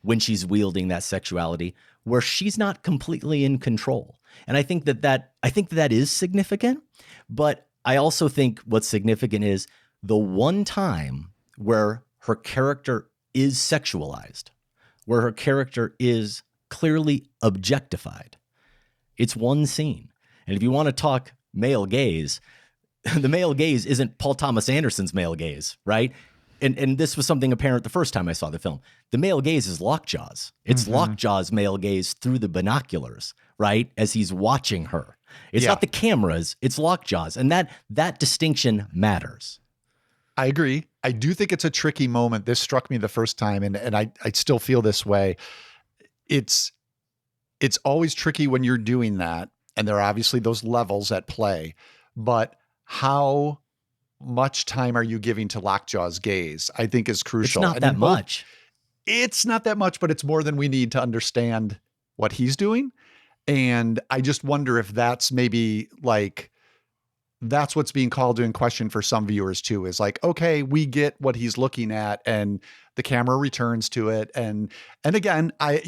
when she's wielding that sexuality where she's not completely in control. And I think that is significant, but I also think what's significant is the one time where her character is sexualized, where her character is clearly objectified. It's one scene. And if you want to talk male gaze, the male gaze isn't Paul Thomas Anderson's male gaze, right? And this was something apparent the first time I saw the film. The male gaze is Lockjaw's. It's Lockjaw's male gaze through the binoculars, right? As he's watching her. It's not the cameras, it's Lockjaw's. And that distinction matters. I agree. I do think it's a tricky moment. This struck me the first time, and I still feel this way. It's always tricky when you're doing that, and there are obviously those levels at play, but how much time are you giving to Lockjaw's gaze, I think is crucial. It's not that much. It's not that much, but it's more than we need to understand what he's doing. And I just wonder if that's maybe like, that's what's being called into question for some viewers too, is like, okay, we get what he's looking at and the camera returns to it. And again, I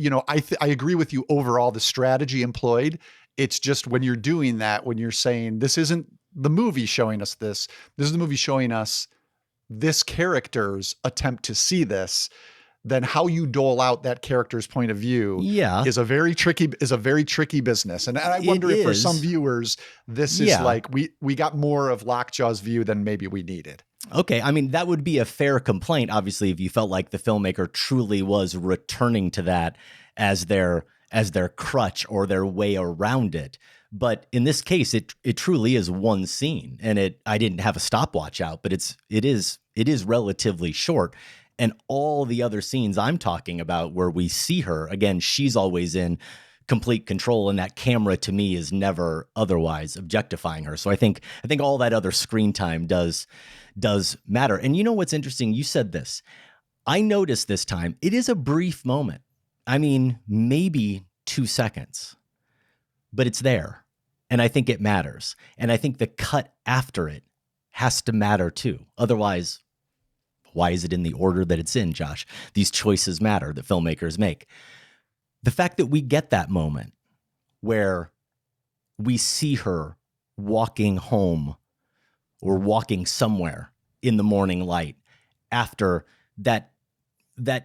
agree with you overall, the strategy employed. It's just when you're doing that, when you're saying, this isn't the movie showing us this is the movie showing us this character's attempt to see this, then how you dole out that character's point of view is a very tricky business. And I wonder if for some viewers, this is like, we got more of Lockjaw's view than maybe we needed. Okay. I mean, that would be a fair complaint, obviously, if you felt like the filmmaker truly was returning to that as their crutch or their way around it. But in this case, it truly is one scene, and I didn't have a stopwatch out, but it is relatively short. And all the other scenes I'm talking about where we see her, again, she's always in complete control, and that camera to me is never otherwise objectifying her. So I think all that other screen time does matter. And you know what's interesting? You said this. I noticed this time, it is a brief moment. I mean, maybe 2 seconds, but it's there. And I think it matters. And I think the cut after it has to matter too. Otherwise, why is it in the order that it's in, Josh? These choices matter that filmmakers make. The fact that we get that moment where we see her walking home or walking somewhere in the morning light after that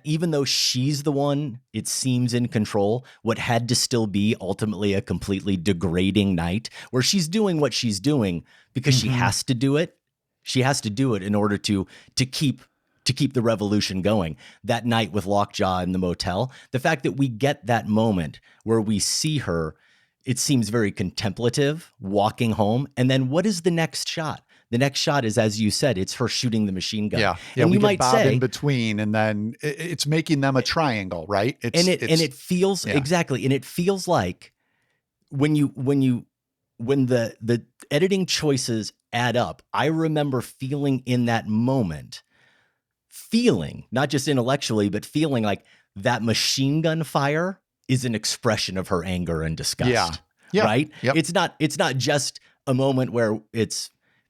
even though she's the one, it seems in control, what had to still be ultimately a completely degrading night where she's doing what she's doing because she has to do it. She has to do it in order to keep the revolution going. That night with Lockjaw in the motel, the fact that we get that moment where we see her, it seems very contemplative, walking home. And then what is the next shot? The next shot is, as you said, it's her shooting the machine gun. Yeah. And you might say in between, and then it's making them a triangle, right? It feels exactly, and it feels like when the editing choices add up, I remember feeling in that moment, not just intellectually, but feeling like that machine gun fire is an expression of her anger and disgust. Yeah. Right? Yep. It's not just a moment where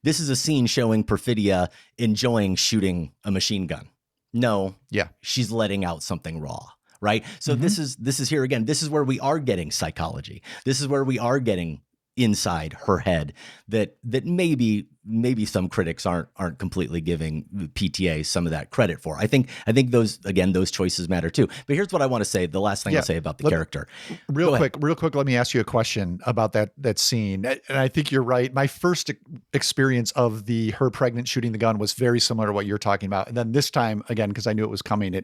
this is a scene showing Perfidia enjoying shooting a machine gun. No. Yeah. She's letting out something raw, right? So this is here again. This is where we are getting psychology. This is where we are getting inside her head that maybe some critics aren't completely giving PTA some of that credit for. I think those choices matter too. But here's what I want to say. The last thing I'll say about the character. Real quick, let me ask you a question about that scene. And I think you're right. My first experience of her pregnant shooting the gun was very similar to what you're talking about. And then this time, again, because I knew it was coming,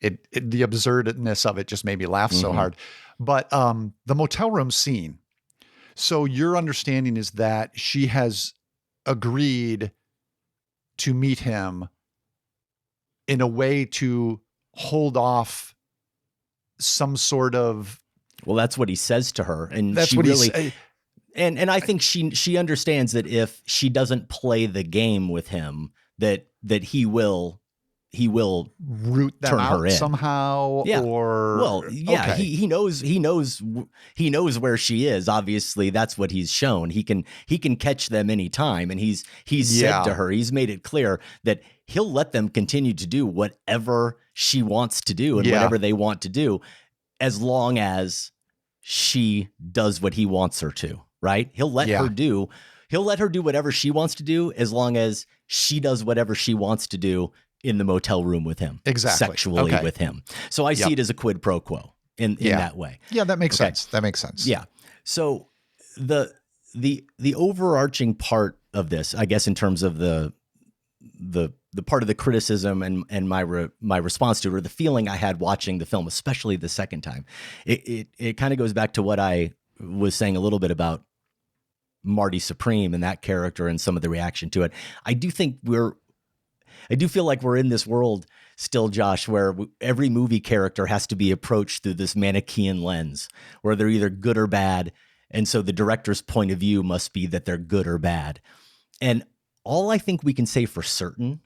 the absurdness of it just made me laugh so hard. But the motel room scene. So your understanding is that she has agreed to meet him in a way to hold off some sort of. Well, that's what he says to her, and That's she what really. he's. And I think she understands that if she doesn't play the game with him, that he will root them turn out her in somehow. Yeah. Or well, yeah, okay. he knows where she is. Obviously, that's what he's shown. He can catch them anytime, and he's said to her, he's made it clear that he'll let them continue to do whatever she wants to do and whatever they want to do, as long as she does what he wants her to. Right? He'll let her do whatever she wants to do, as long as she does whatever she wants to do in the motel room with him, sexually with him. So I see it as a quid pro quo in that way. Yeah, that makes sense. That makes sense. Yeah. So the overarching part of this, I guess, in terms of the part of the criticism and my response to it, or the feeling I had watching the film, especially the second time, it kind of goes back to what I was saying a little bit about Marty Supreme and that character and some of the reaction to it. I do feel like we're in this world still, Josh, where every movie character has to be approached through this Manichaean lens, where they're either good or bad. And so the director's point of view must be that they're good or bad. And all I think we can say for certain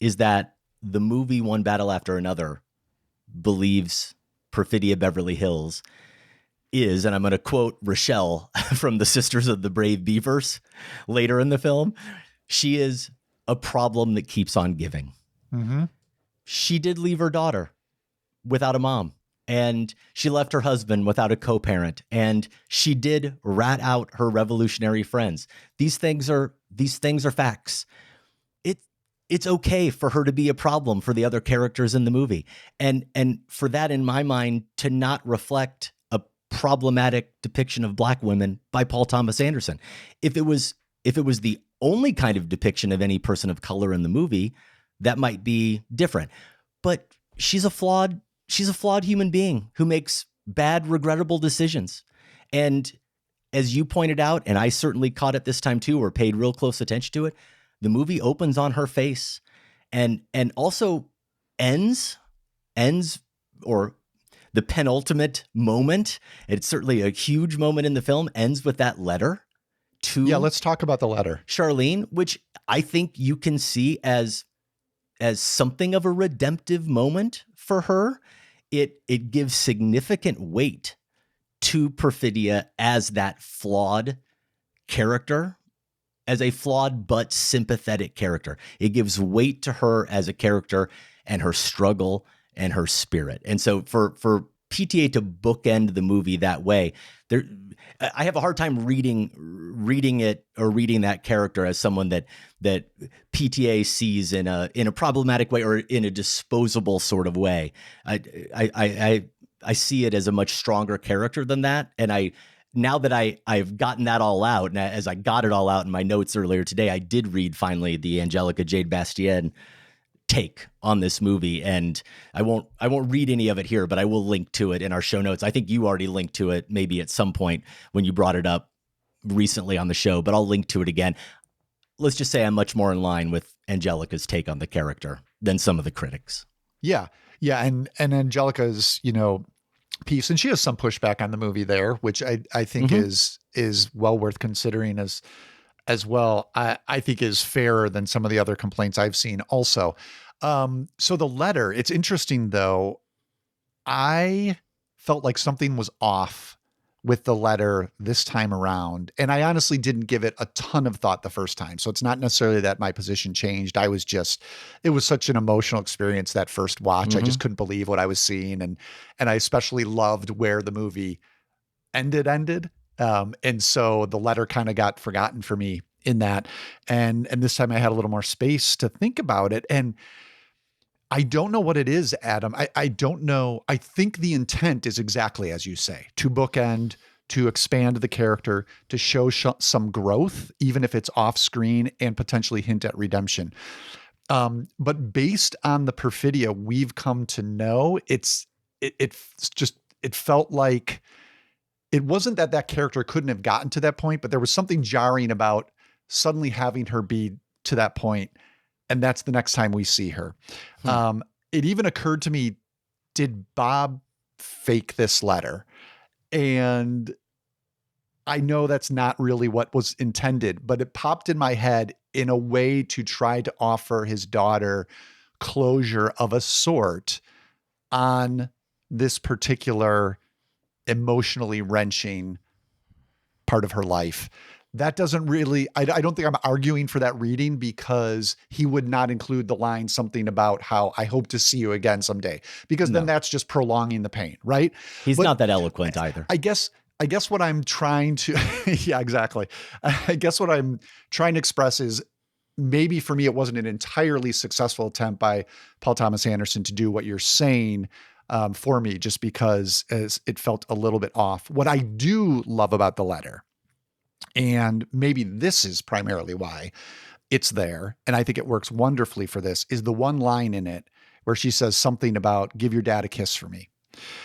is that the movie One Battle After Another believes Perfidia Beverly Hills is, and I'm going to quote Rochelle from the Sisters of the Brave Beavers later in the film, she is a problem that keeps on giving. Mm-hmm. She did leave her daughter without a mom, and she left her husband without a co-parent, and she did rat out her revolutionary friends. These things are facts. It's okay for her to be a problem for the other characters in the movie, and for that, in my mind, to not reflect a problematic depiction of Black women by Paul Thomas Anderson. If it was the only kind of depiction of any person of color in the movie, that might be different. But she's a flawed human being who makes bad, regrettable decisions. And as you pointed out, and I certainly caught it this time too, or paid real close attention to it, the movie opens on her face and also ends, or the penultimate moment, it's certainly a huge moment in the film, ends with that letter to let's talk about the letter, Charlene, which I think you can see as something of a redemptive moment for her. It gives significant weight to Perfidia as that flawed character, as a flawed but sympathetic character. It gives weight to her as a character and her struggle and her spirit. And so for PTA to bookend the movie that way, I have a hard time reading it or reading that character as someone that PTA sees in a problematic way or in a disposable sort of way. I see it as a much stronger character than that. And now that I've gotten that all out, and as I got it all out in my notes earlier today, I did read finally the Angelica Jade Bastien take on this movie, and I won't read any of it here, but I will link to it in our show notes. I think you already linked to it maybe at some point when you brought it up recently on the show, but I'll link to it again. Let's just say I'm much more in line with Angelica's take on the character than some of the critics. Yeah. And Angelica's, piece, and she has some pushback on the movie there, which I think is well worth considering as well. I think is fairer than some of the other complaints I've seen also. So the letter, it's interesting though. I felt like something was off with the letter this time around. And I honestly didn't give it a ton of thought the first time. So it's not necessarily that my position changed. It was such an emotional experience that first watch. Mm-hmm. I just couldn't believe what I was seeing. And I especially loved where the movie ended. And so the letter kind of got forgotten for me in that. And this time I had a little more space to think about it. And I don't know what it is, Adam. I don't know. I think the intent is exactly as you say, to bookend, to expand the character, to show some growth, even if it's off screen, and potentially hint at redemption. But based on the Perfidia we've come to know, it felt like it wasn't that character couldn't have gotten to that point, but there was something jarring about suddenly having her be to that point. And that's the next time we see her. It even occurred to me, did Bob fake this letter. And I know that's not really what was intended, but it popped in my head in a way to try to offer his daughter closure of a sort on this particular emotionally wrenching part of her life. That doesn't really, I don't think I'm arguing for that reading, because he would not include the line something about how I hope to see you again someday, because then that's just prolonging the pain, right? He's not that eloquent either. I guess what I'm trying to, yeah, exactly. I guess what I'm trying to express is, maybe for me, it wasn't an entirely successful attempt by Paul Thomas Anderson to do what you're saying for me, just because it felt a little bit off. What I do love about the letter, and maybe this is primarily why it's there, and I think it works wonderfully for this, is the one line in it where she says something about give your dad a kiss for me.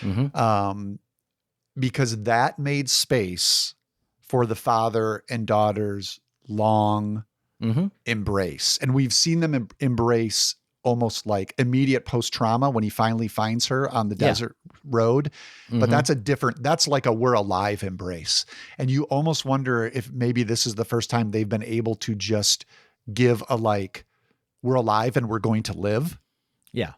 Mm-hmm. Because that made space for the father and daughter's long embrace. And we've seen them embrace almost like immediate post-trauma when he finally finds her on the desert road. But that's like a we're alive embrace. And you almost wonder if maybe this is the first time they've been able to just give a like, we're alive and we're going to live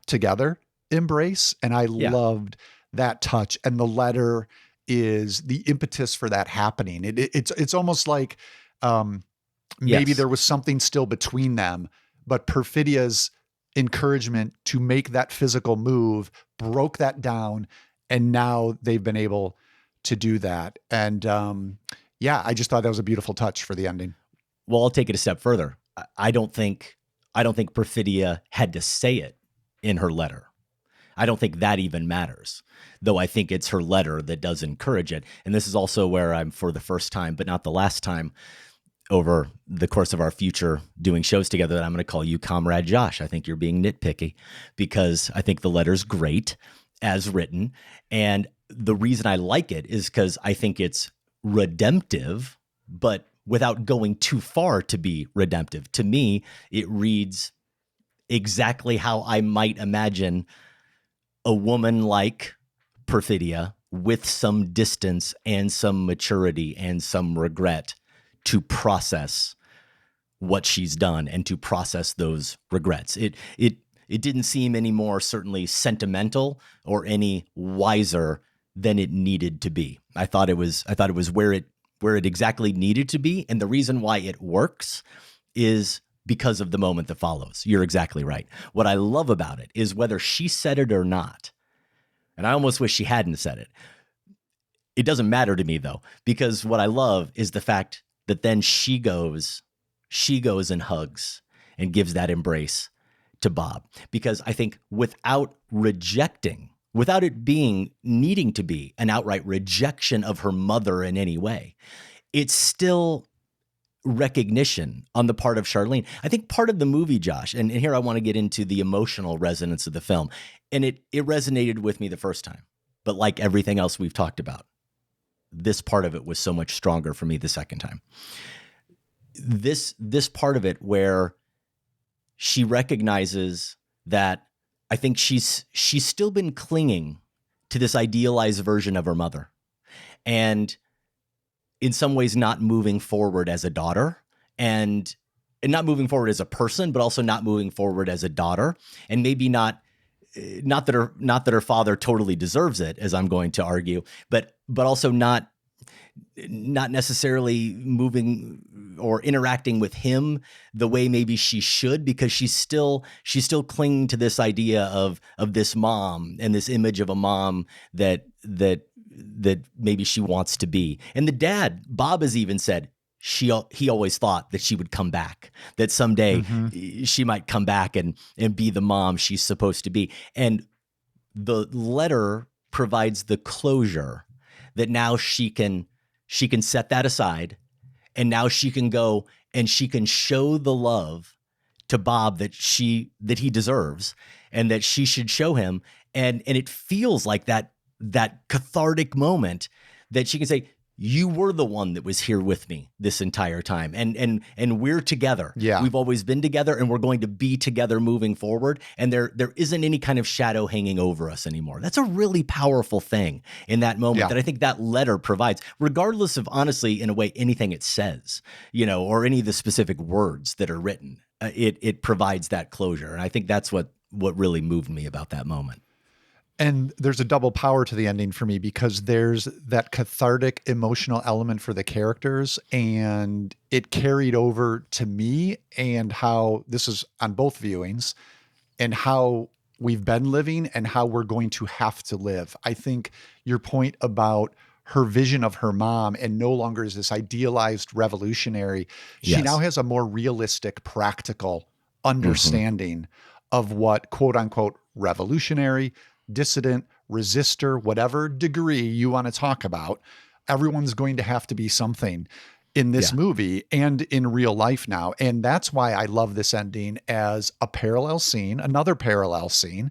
together embrace. And I loved that touch. And the letter is the impetus for that happening. It's almost like maybe there was something still between them, but Perfidia's encouragement to make that physical move broke that down, and now they've been able to do that. And I just thought that was a beautiful touch for the ending. Well, I'll take it a step further. I don't think Perfidia had to say it in her letter. I don't think that even matters, though I think it's her letter that does encourage it. And this is also where I'm, for the first time, but not the last time, over the course of our future doing shows together, that I'm going to call you Comrade Josh. I think you're being nitpicky, because I think the letter's great as written. And the reason I like it is because I think it's redemptive, but without going too far to be redemptive. To me, it reads exactly how I might imagine a woman like Perfidia, with some distance and some maturity and some regret, to process what she's done and to process those regrets. It didn't seem any more certainly sentimental or any wiser than it needed to be. I thought it was where it exactly needed to be. And the reason why it works is because of the moment that follows. You're exactly right. What I love about it is whether she said it or not, and I almost wish she hadn't said it. It doesn't matter to me though, because what I love is the fact that then she goes and hugs and gives that embrace to Bob. Because I think without it needing to be an outright rejection of her mother in any way, it's still recognition on the part of Charlene. I think part of the movie, Josh, and here I want to get into the emotional resonance of the film, and it resonated with me the first time. But like everything else we've talked about, this part of it was so much stronger for me the second time. This part of it where she recognizes that I think she's still been clinging to this idealized version of her mother, and in some ways not moving forward as a daughter, and not moving forward as a person, but also not moving forward as a daughter, and maybe not that her father totally deserves it, as I'm going to argue, but also not necessarily moving or interacting with him the way maybe she should, because she's still clinging to this idea of this mom and this image of a mom that maybe she wants to be. And the dad, Bob, has even said he always thought that she would come back, that someday she might come back and be the mom she's supposed to be. And the letter provides the closure that now she can set that aside, and now she can go and she can show the love to Bob that he deserves and that she should show him. And it feels like that cathartic moment that she can say, you were the one that was here with me this entire time. And we're together. Yeah. We've always been together, and we're going to be together moving forward. And there isn't any kind of shadow hanging over us anymore. That's a really powerful thing in that moment that I think that letter provides, regardless of, honestly, in a way, anything it says, or any of the specific words that are written. It provides that closure. And I think that's what really moved me about that moment. And there's a double power to the ending for me, because there's that cathartic emotional element for the characters, and it carried over to me, and how this is on both viewings, and how we've been living and how we're going to have to live. I think your point about her vision of her mom, and no longer is this idealized revolutionary. She now has a more realistic, practical understanding of what quote unquote revolutionary, dissident, resistor, whatever degree you want to talk about, everyone's going to have to be something in this movie and in real life now. And that's why I love this ending as a parallel scene, another parallel scene.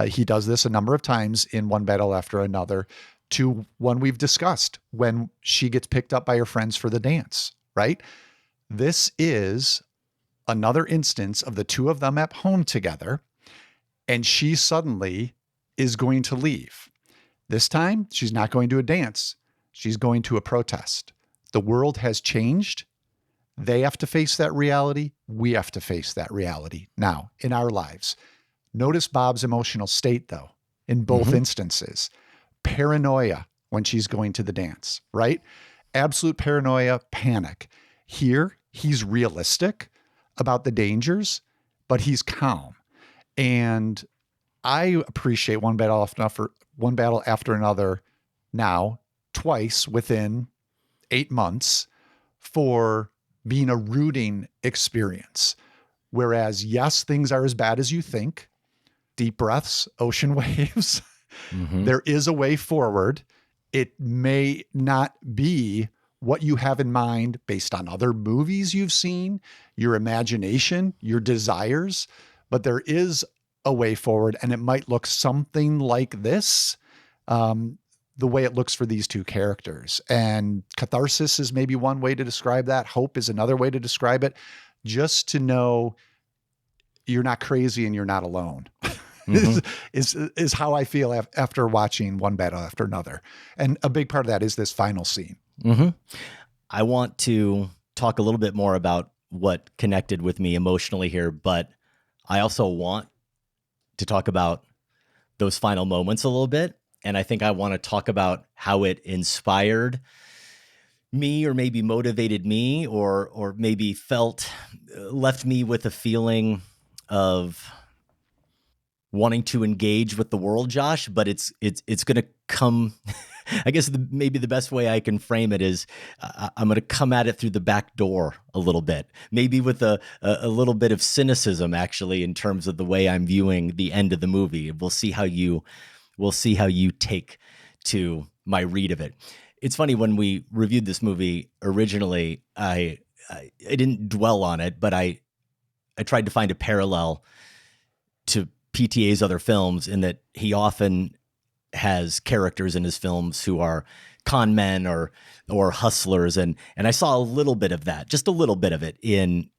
He does this a number of times in One Battle After Another, to one we've discussed when she gets picked up by her friends for the dance, right? This is another instance of the two of them at home together, and she suddenly is going to leave. This time, she's not going to a dance. She's going to a protest. The world has changed. They have to face that reality. We have to face that reality now in our lives. Notice Bob's emotional state, though, in both instances. Paranoia when she's going to the dance, right? Absolute paranoia, panic. Here, he's realistic about the dangers, but he's calm. And I appreciate One Battle After Another now, twice within 8 months, for being a rooting experience. Whereas, yes, things are as bad as you think. Deep breaths, ocean waves. There is a way forward. It may not be what you have in mind based on other movies you've seen, your imagination, your desires, but there is a way forward, and it might look something like this, the way it looks for these two characters. And catharsis is maybe one way to describe that. Hope is another way to describe it. Just to know you're not crazy and you're not alone. Is how I feel after watching One Battle After Another. And a big part of that is this final scene. I want to talk a little bit more about what connected with me emotionally here, but I also want to talk about those final moments a little bit. And I think I want to talk about how it inspired me, or maybe motivated me, or maybe left me with a feeling of wanting to engage with the world, Josh, but it's going to come, I guess maybe the best way I can frame it is I'm going to come at it through the back door a little bit, maybe with a little bit of cynicism, actually, in terms of the way I'm viewing the end of the movie. We'll see how you take to my read of it. It's funny, when we reviewed this movie originally, I didn't dwell on it, but I tried to find a parallel to PTA's other films, in that he often has characters in his films who are con men or hustlers, and I saw a little bit of that, just a little bit of it in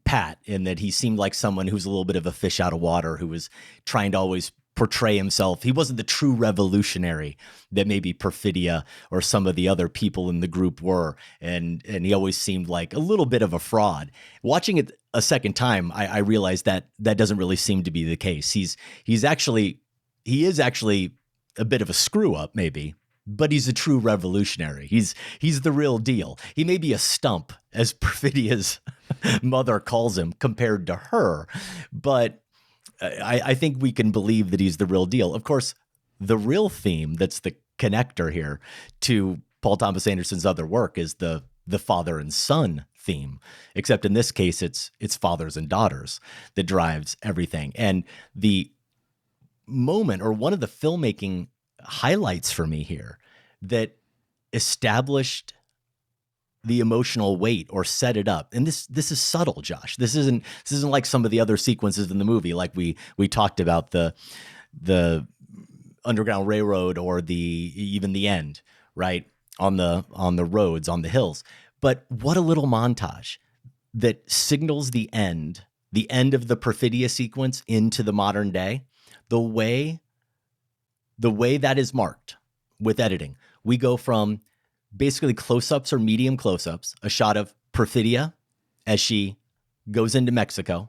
Pat, in that he seemed like someone who's a little bit of a fish out of water, who was trying to always portray himself. He wasn't the true revolutionary that maybe Perfidia or some of the other people in the group were, and he always seemed like a little bit of a fraud. Watching it a second time, I realized that doesn't really seem to be the case. He is actually a bit of a screw up, maybe, but he's a true revolutionary. He's the real deal. He may be a stump, as Perfidia's mother calls him, compared to her, but I think we can believe that he's the real deal. Of course, the real theme that's the connector here to Paul Thomas Anderson's other work is the father and son theme, except in this case, it's fathers and daughters that drives everything. And the moment, or one of the filmmaking highlights for me here, that established the emotional weight or set it up. And this is subtle, Josh. This isn't like some of the other sequences in the movie, like we talked about the Underground Railroad or even the end, right? on the roads, on the hills. But what a little montage that signals the end of the Perfidia sequence into the modern day. The way that is marked with editing, we go from basically close-ups or medium close-ups, a shot of Perfidia as she goes into Mexico,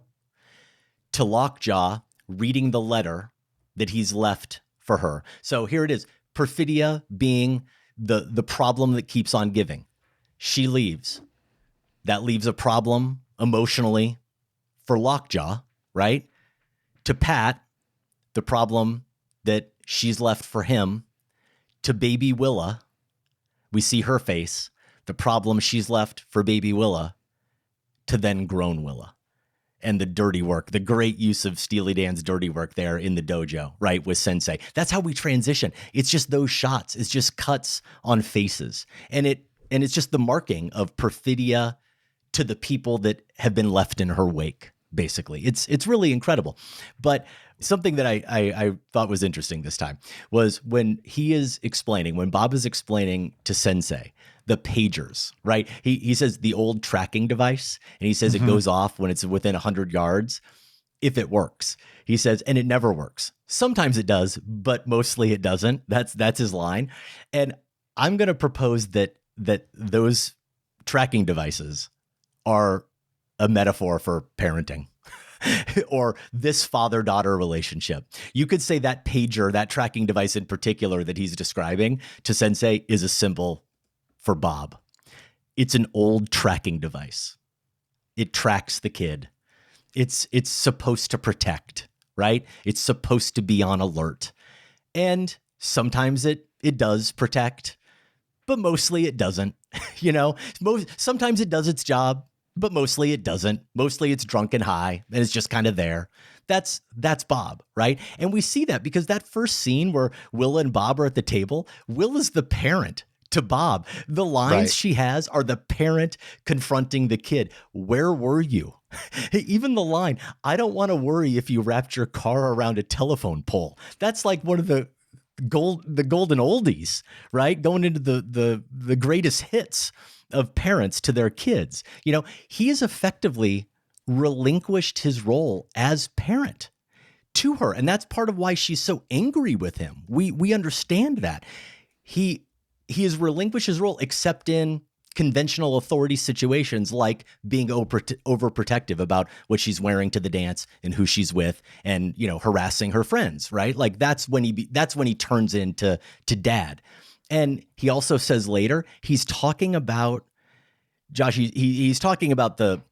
to Lockjaw reading the letter that he's left for her. So here it is, Perfidia being the problem that keeps on giving. She leaves. That leaves a problem emotionally for Lockjaw, right? To Pat, the problem that she's left for him. To baby Willa, we see her face, the problem she's left for baby Willa. To then grown Willa. And the dirty work, the great use of Steely Dan's dirty work there in the dojo, right, with Sensei. That's how we transition. It's just those shots. It's just cuts on faces. And it's just the marking of Perfidia to the people that have been left in her wake, basically. It's really incredible. But something that I thought was interesting this time was when Bob is explaining to Sensei the pagers, right? He says the old tracking device, and he says it goes off when it's within 100 yards, if it works. He says, and it never works. Sometimes it does, but mostly it doesn't. That's his line. And I'm going to propose that those tracking devices are a metaphor for parenting. Or this father-daughter relationship. You could say that pager, that tracking device in particular that he's describing to Sensei, is a symbol for Bob. It's an old tracking device. It tracks the kid. It's supposed to protect, right? It's supposed to be on alert. And sometimes it does protect, but mostly it doesn't. Sometimes it does its job, but mostly it doesn't. Mostly it's drunk and high, and it's just kind of there. That's Bob, right? And we see that because that first scene where Willa and Bob are at the table, Willa's the parent to Bob. The lines she has are the parent confronting the kid. Where were you? Even the line, I don't want to worry if you wrapped your car around a telephone pole. That's like one of the golden oldies, right? Going into the greatest hits of parents to their kids. He has effectively relinquished his role as parent to her. And that's part of why she's so angry with him. We understand that. He has relinquished his role, except in conventional authority situations like being overprotective about what she's wearing to the dance and who she's with, and harassing her friends, right? Like that's when he turns into dad. And he also says later, he's talking about, Josh, he's talking about the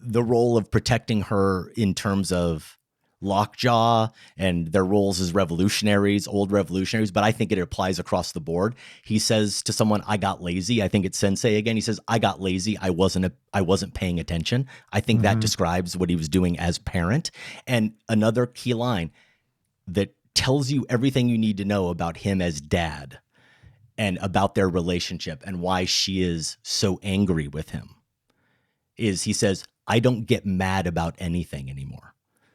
role of protecting her in terms of Lockjaw and their roles as revolutionaries, old revolutionaries, but I think it applies across the board. He says to someone, I got lazy. I think it's Sensei again. He says, I got lazy. I wasn't paying attention. I think that describes what he was doing as parent. And another key line that tells you everything you need to know about him as dad and about their relationship and why she is so angry with him is he says, I don't get mad about anything anymore.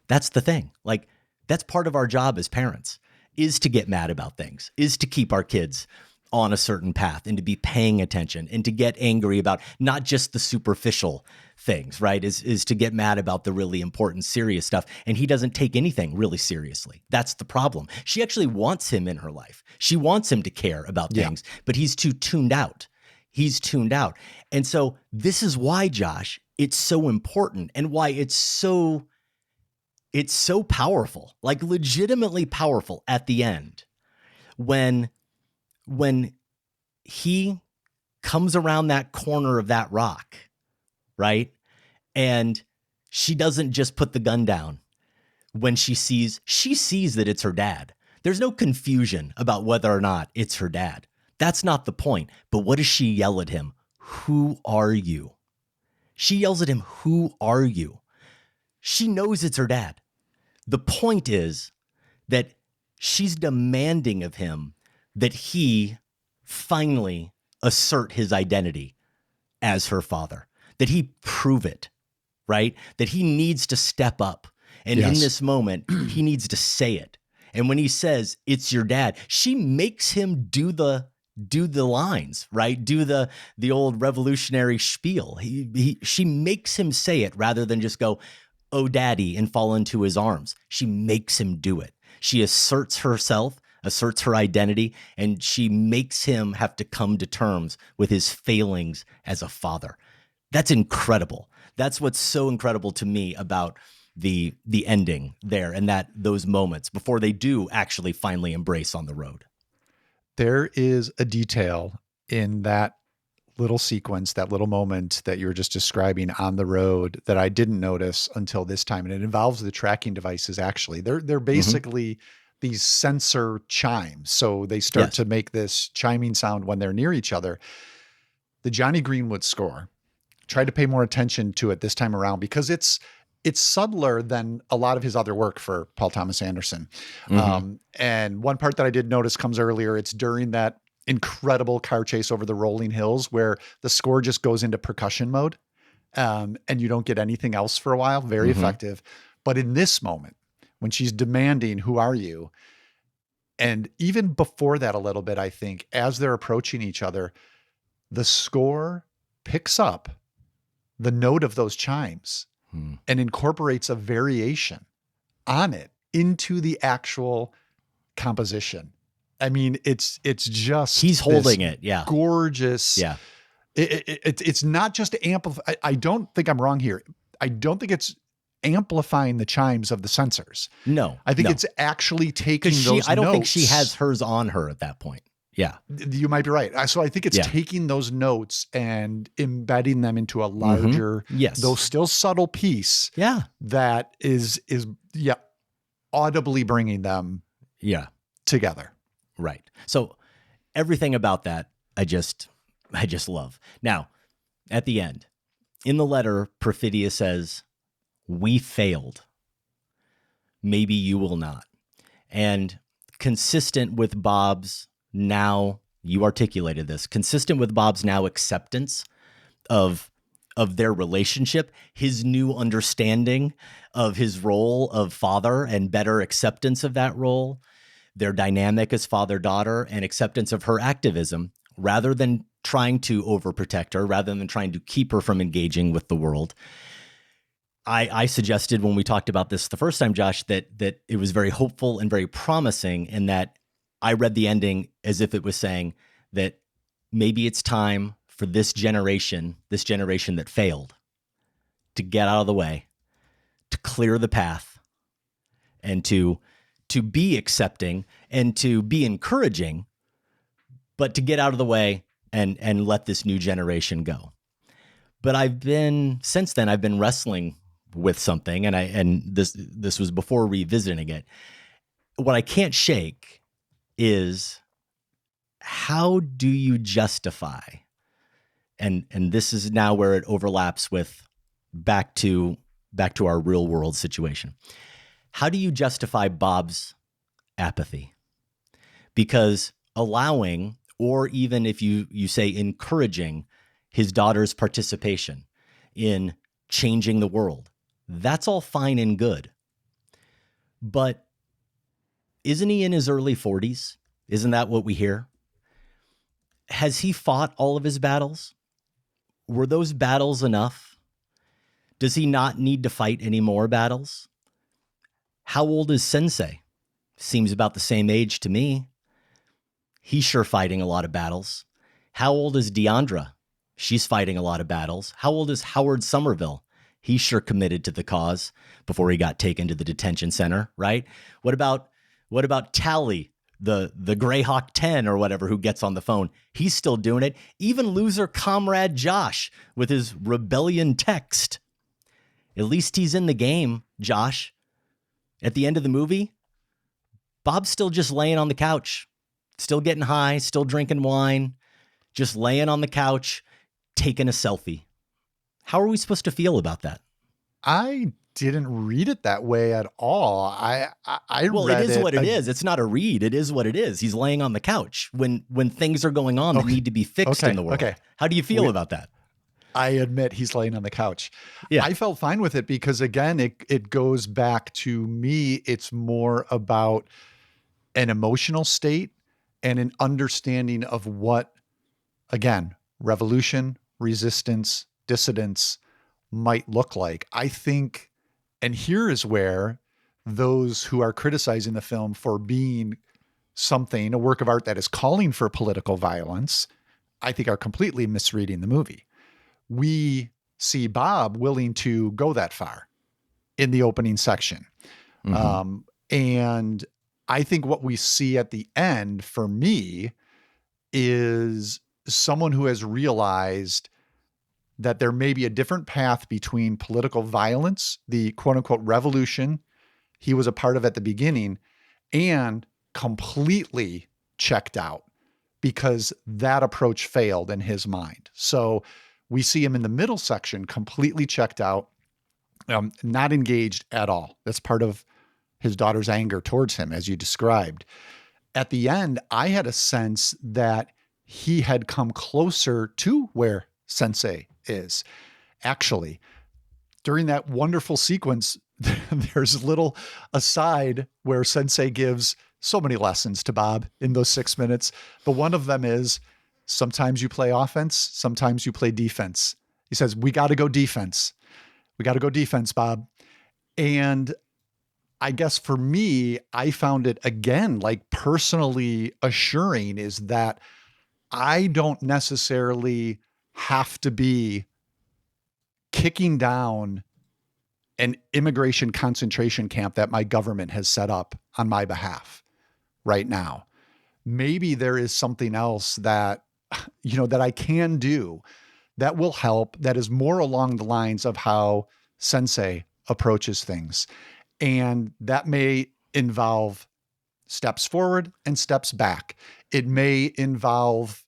That's the thing. Like, that's part of our job as parents, is to get mad about things, is to keep our kids on a certain path and to be paying attention and to get angry about not just the superficial things, right? Is to get mad about the really important, serious stuff. And he doesn't take anything really seriously. That's the problem. She actually wants him in her life. She wants him to care about things, but he's too tuned out. He's tuned out. And so this is why, Josh, it's so important and why it's so powerful, like legitimately powerful at the end when he comes around that corner of that rock, right? And she doesn't just put the gun down when she sees that it's her dad. There's no confusion about whether or not it's her dad. That's not the point. But what does she yell at him? Who are you? She yells at him, who are you? She knows it's her dad. The point is that she's demanding of him that he finally assert his identity as her father, that he prove it, right? That he needs to step up. And in this moment, he needs to say it. And when he says, it's your dad, she makes him do the do the lines, right? Do the old revolutionary spiel. She makes him say it rather than just go, "Oh, daddy," and fall into his arms. She makes him do it. She asserts herself, asserts her identity, and she makes him have to come to terms with his failings as a father. That's incredible. That's what's so incredible to me about the ending there, and that those moments before they do actually finally embrace on the road. There is a detail in that little sequence, that little moment that you were just describing on the road that I didn't notice until this time. And it involves the tracking devices. Actually, they're basically these sensor chimes. So they start to make this chiming sound when they're near each other. The Johnny Greenwood score, tried to pay more attention to it this time around because it's subtler than a lot of his other work for Paul Thomas Anderson. And one part that I did notice comes earlier. It's during that incredible car chase over the rolling hills where the score just goes into percussion mode, and you don't get anything else for a while. Very effective. But in this moment, when she's demanding, "Who are you?" And even before that a little bit, I think, as they're approaching each other, the score picks up the note of those chimes and incorporates a variation on it into the actual composition. I mean, it's just he's holding it, gorgeous. Yeah, it's not just amplify. I don't think I'm wrong here. I don't think it's amplifying the chimes of the sensors. No, I think it's actually taking those. I don't notes. think she has hers on her at that point. Yeah, you might be right. So I think it's taking those notes and embedding them into a larger, though still subtle piece. Yeah, that is audibly bringing them together. Right. So everything about that, I just love. Now, at the end, in the letter, Perfidia says, "We failed. Maybe you will not." And consistent with Bob's now, you articulated this, consistent with Bob's now acceptance of their relationship, his new understanding of his role of father and better acceptance of that role, their dynamic as father-daughter and acceptance of her activism, rather than trying to overprotect her, rather than trying to keep her from engaging with the world. I suggested when we talked about this the first time, Josh, that it was very hopeful and very promising, and that I read the ending as if it was saying that maybe it's time for this generation that failed, to get out of the way, to clear the path, and to be accepting and to be encouraging, but to get out of the way and let this new generation go. But since then I've been wrestling with something, and this was before revisiting it. What I can't shake is, how do you justify, and this is now where it overlaps with back to our real world situation. How do you justify Bob's apathy? Because allowing, or even if you say encouraging, his daughter's participation in changing the world, that's all fine and good. But isn't he in his early 40s? Isn't that what we hear? Has he fought all of his battles? Were those battles enough? Does he not need to fight any more battles? How old is Sensei? Seems about the same age to me. He's sure fighting a lot of battles. How old is Deandra? She's fighting a lot of battles. How old is Howard Somerville? He's sure committed to the cause before he got taken to the detention center, right? What about Tally, the Greyhawk 10 or whatever, who gets on the phone? He's still doing it. Even loser comrade Josh with his rebellion text. At least he's in the game, Josh. At the end of the movie, Bob's still just laying on the couch, still getting high, still drinking wine, just laying on the couch, taking a selfie. How are we supposed to feel about that? I didn't read it that way at all. I well, read it is what it is. It's not a read. It is what it is. He's laying on the couch when things are going on that need to be fixed in the world. Okay. How do you feel about that? I admit he's laying on the couch. Yeah. I felt fine with it because, again, it goes back to me. It's more about an emotional state and an understanding of what, again, revolution, resistance, dissidence might look like. I think, and here is where those who are criticizing the film for being something, a work of art that is calling for political violence, I think are completely misreading the movie. We see Bob willing to go that far in the opening section. And I think what we see at the end for me is someone who has realized that there may be a different path between political violence, the quote unquote revolution he was a part of at the beginning, and completely checked out because that approach failed in his mind. So we see him in the middle section, completely checked out, not engaged at all. That's part of his daughter's anger towards him, as you described. At the end, I had a sense that he had come closer to where Sensei is. Actually, during that wonderful sequence, there's a little aside where Sensei gives so many lessons to Bob in those 6 minutes. But one of them is, sometimes you play offense, sometimes you play defense. He says, we got to go defense. We got to go defense, Bob. And I guess for me, I found it again, like personally assuring is that I don't necessarily have to be kicking down an immigration concentration camp that my government has set up on my behalf right now. Maybe there is something else that, that I can do that will help, that is more along the lines of how Sensei approaches things. And that may involve steps forward and steps back. It may involve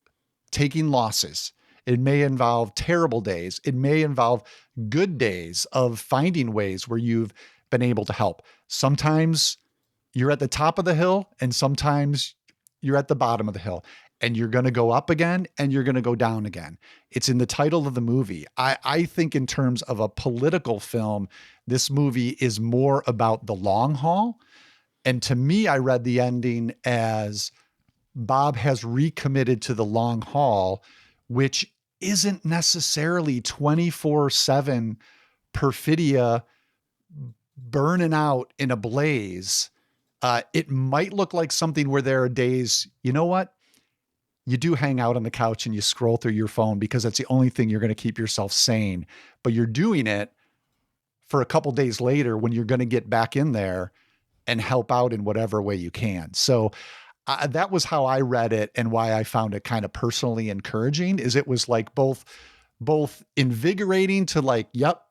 taking losses. It may involve terrible days. It may involve good days of finding ways where you've been able to help. Sometimes you're at the top of the hill and sometimes you're at the bottom of the hill, and you're going to go up again and you're going to go down again. It's in the title of the movie. I think in terms of a political film, this movie is more about the long haul. And to me, I read the ending as Bob has recommitted to the long haul, which isn't necessarily 24/7 perfidia burning out in a blaze. It might look like something where there are days, you know what? You do hang out on the couch and you scroll through your phone because that's the only thing you're going to keep yourself sane. But you're doing it for a couple days later when you're going to get back in there and help out in whatever way you can. So that was how I read it, and why I found it kind of personally encouraging is it was like both invigorating to like, yep,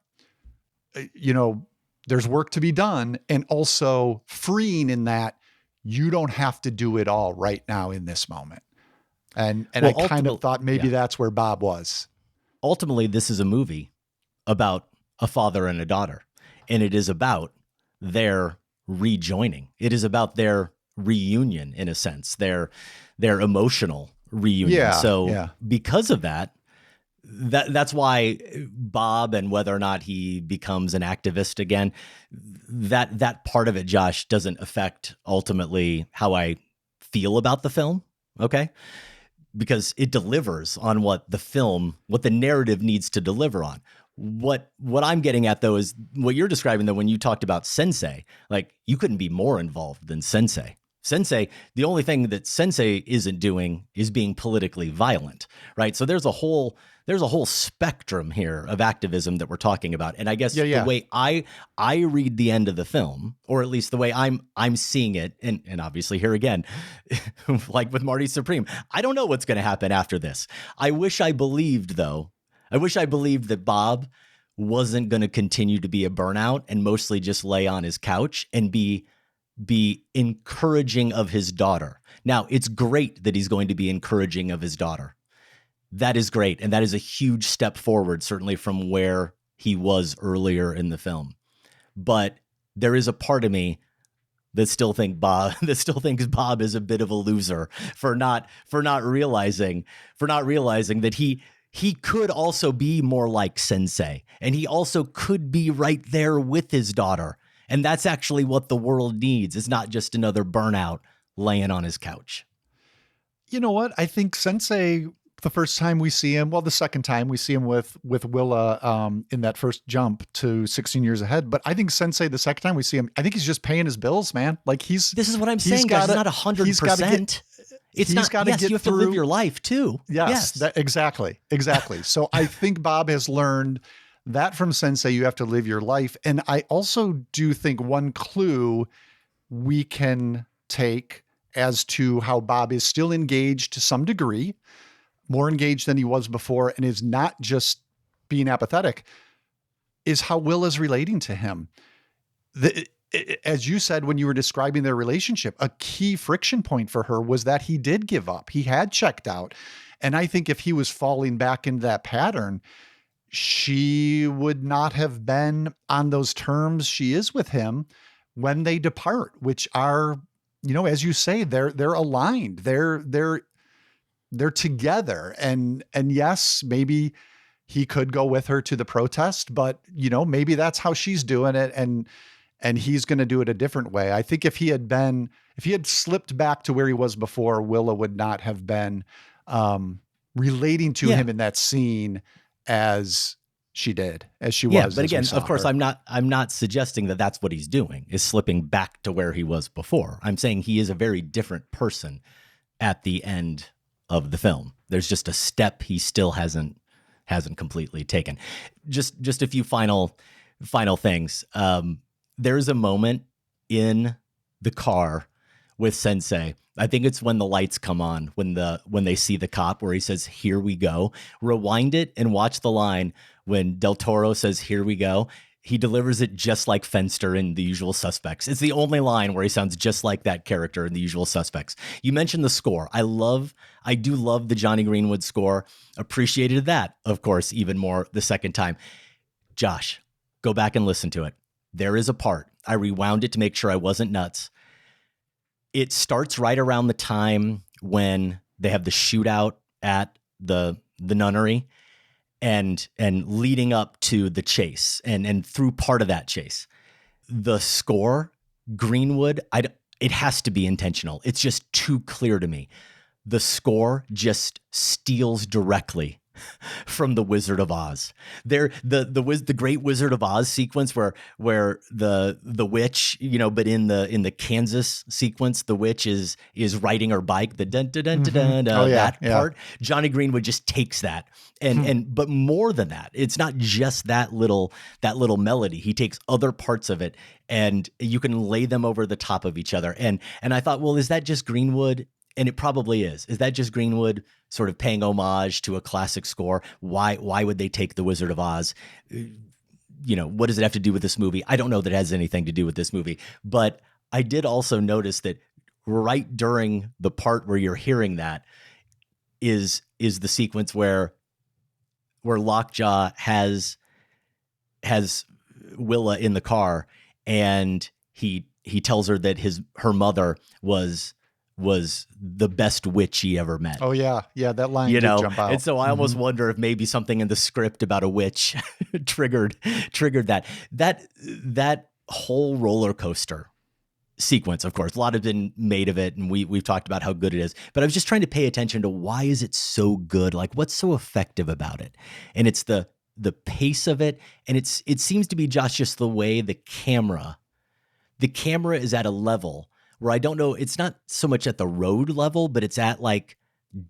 there's work to be done, and also freeing in that you don't have to do it all right now in this moment. And well, I kind of thought maybe that's where Bob was. Ultimately, this is a movie about a father and a daughter, and it is about their rejoining. It is about their reunion, in a sense, their emotional reunion. Because of that's why Bob, and whether or not he becomes an activist again, that part of it, Josh, doesn't affect ultimately how I feel about the film. Okay. Because it delivers on what the narrative needs to deliver on. What I'm getting at, though, is what you're describing, though, when you talked about Sensei, like you couldn't be more involved than Sensei. Sensei, the only thing that Sensei isn't doing is being politically violent, right? So there's a whole spectrum here of activism that we're talking about. And I guess the way I read the end of the film, or at least the way I'm seeing it, and obviously here again, like with Marty Supreme, I don't know what's going to happen after this. I wish I believed that Bob wasn't going to continue to be a burnout and mostly just lay on his couch and be encouraging of his daughter. Now, it's great that he's going to be encouraging of his daughter. That is great. And that is a huge step forward, certainly from where he was earlier in the film. But there is a part of me that still thinks Bob is a bit of a loser for not realizing that he could also be more like Sensei, and he also could be right there with his daughter. And that's actually what the world needs. It's not just another burnout laying on his couch. You know what? I think Sensei, the first time we see him, well, the second time we see him with Willa in that first jump to 16 years ahead. But I think Sensei, the second time we see him, I think he's just paying his bills, man. Like this is what I'm saying, guys. It's not 100%. It's not, yes, you have to live your life too. Yes. Exactly. So I think Bob has learned that from Sensei, you have to live your life. And I also do think one clue we can take as to how Bob is still engaged to some degree, more engaged than he was before, and is not just being apathetic, is how Will is relating to him. As you said, when you were describing their relationship, a key friction point for her was that he did give up. He had checked out. And I think if he was falling back into that pattern, she would not have been on those terms she is with him when they depart, which are, as you say, they're aligned. They're together. And yes, maybe he could go with her to the protest, but maybe that's how she's doing it. And he's going to do it a different way. I think if he had slipped back to where he was before, Willa would not have been relating to him in that scene as she was. Yeah, but again, of course, I'm not suggesting that that's what he's doing, is slipping back to where he was before. I'm saying he is a very different person at the end of the film. There's just a step he still hasn't completely taken. Just a few final things. There's a moment in the car with Sensei. I think it's when the lights come on, when they see the cop, where he says, "Here we go." Rewind it and watch the line when Del Toro says, "Here we go." He delivers it just like Fenster in The Usual Suspects. It's the only line where he sounds just like that character in The Usual Suspects. You mentioned the score. I do love the Johnny Greenwood score. Appreciated that, of course, even more the second time. Josh, go back and listen to it. There is a part. I rewound it to make sure I wasn't nuts. It starts right around the time when they have the shootout at the nunnery and leading up to the chase and through part of that chase. The score, Greenwood, it has to be intentional. It's just too clear to me. The score just steals directly from the Wizard of Oz. The Great Wizard of Oz sequence where the witch, but in the Kansas sequence, the witch is riding her bike, the dun dun dun dun dun, part. Johnny Greenwood just takes that. But more than that, it's not just that little melody. He takes other parts of it and you can lay them over the top of each other. And I thought, well, is that just Greenwood? And it probably is. Is that just Greenwood sort of paying homage to a classic score? Why would they take The Wizard of Oz? What does it have to do with this movie? I don't know that it has anything to do with this movie. But I did also notice that right during the part where you're hearing that is the sequence where Lockjaw has Willa in the car and he tells her that her mother was the best witch he ever met. Oh yeah. Yeah. That line did jump out. And so I almost wonder if maybe something in the script about a witch triggered that whole roller coaster sequence. Of course, a lot has been made of it and we've talked about how good it is, but I was just trying to pay attention to why is it so good? Like what's so effective about it? And it's the pace of it. And it seems to be, Josh, just the way the camera is at a level where I don't know, it's not so much at the road level, but it's at like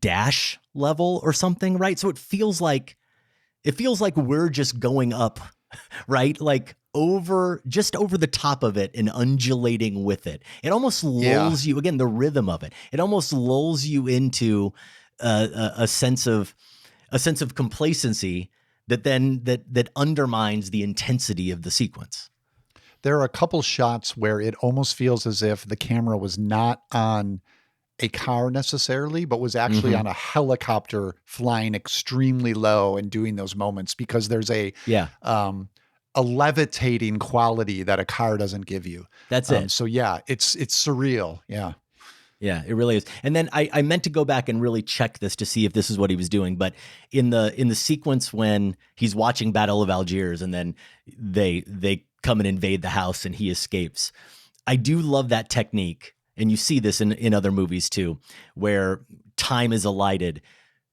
dash level or something, right? So it feels like we're just going up, right? Like just over the top of it and undulating with it. It almost lulls you, again, the rhythm of it. It almost lulls you into a sense of complacency that undermines the intensity of the sequence. There are a couple shots where it almost feels as if the camera was not on a car necessarily, but was actually on a helicopter flying extremely low and doing those moments because there's a levitating quality that a car doesn't give you. That's it. So yeah, it's surreal. Yeah. Yeah, it really is. And then I meant to go back and really check this to see if this is what he was doing. But in the sequence when he's watching Battle of Algiers and then they come and invade the house and he escapes, I do love that technique. And you see this in other movies too, where time is elided,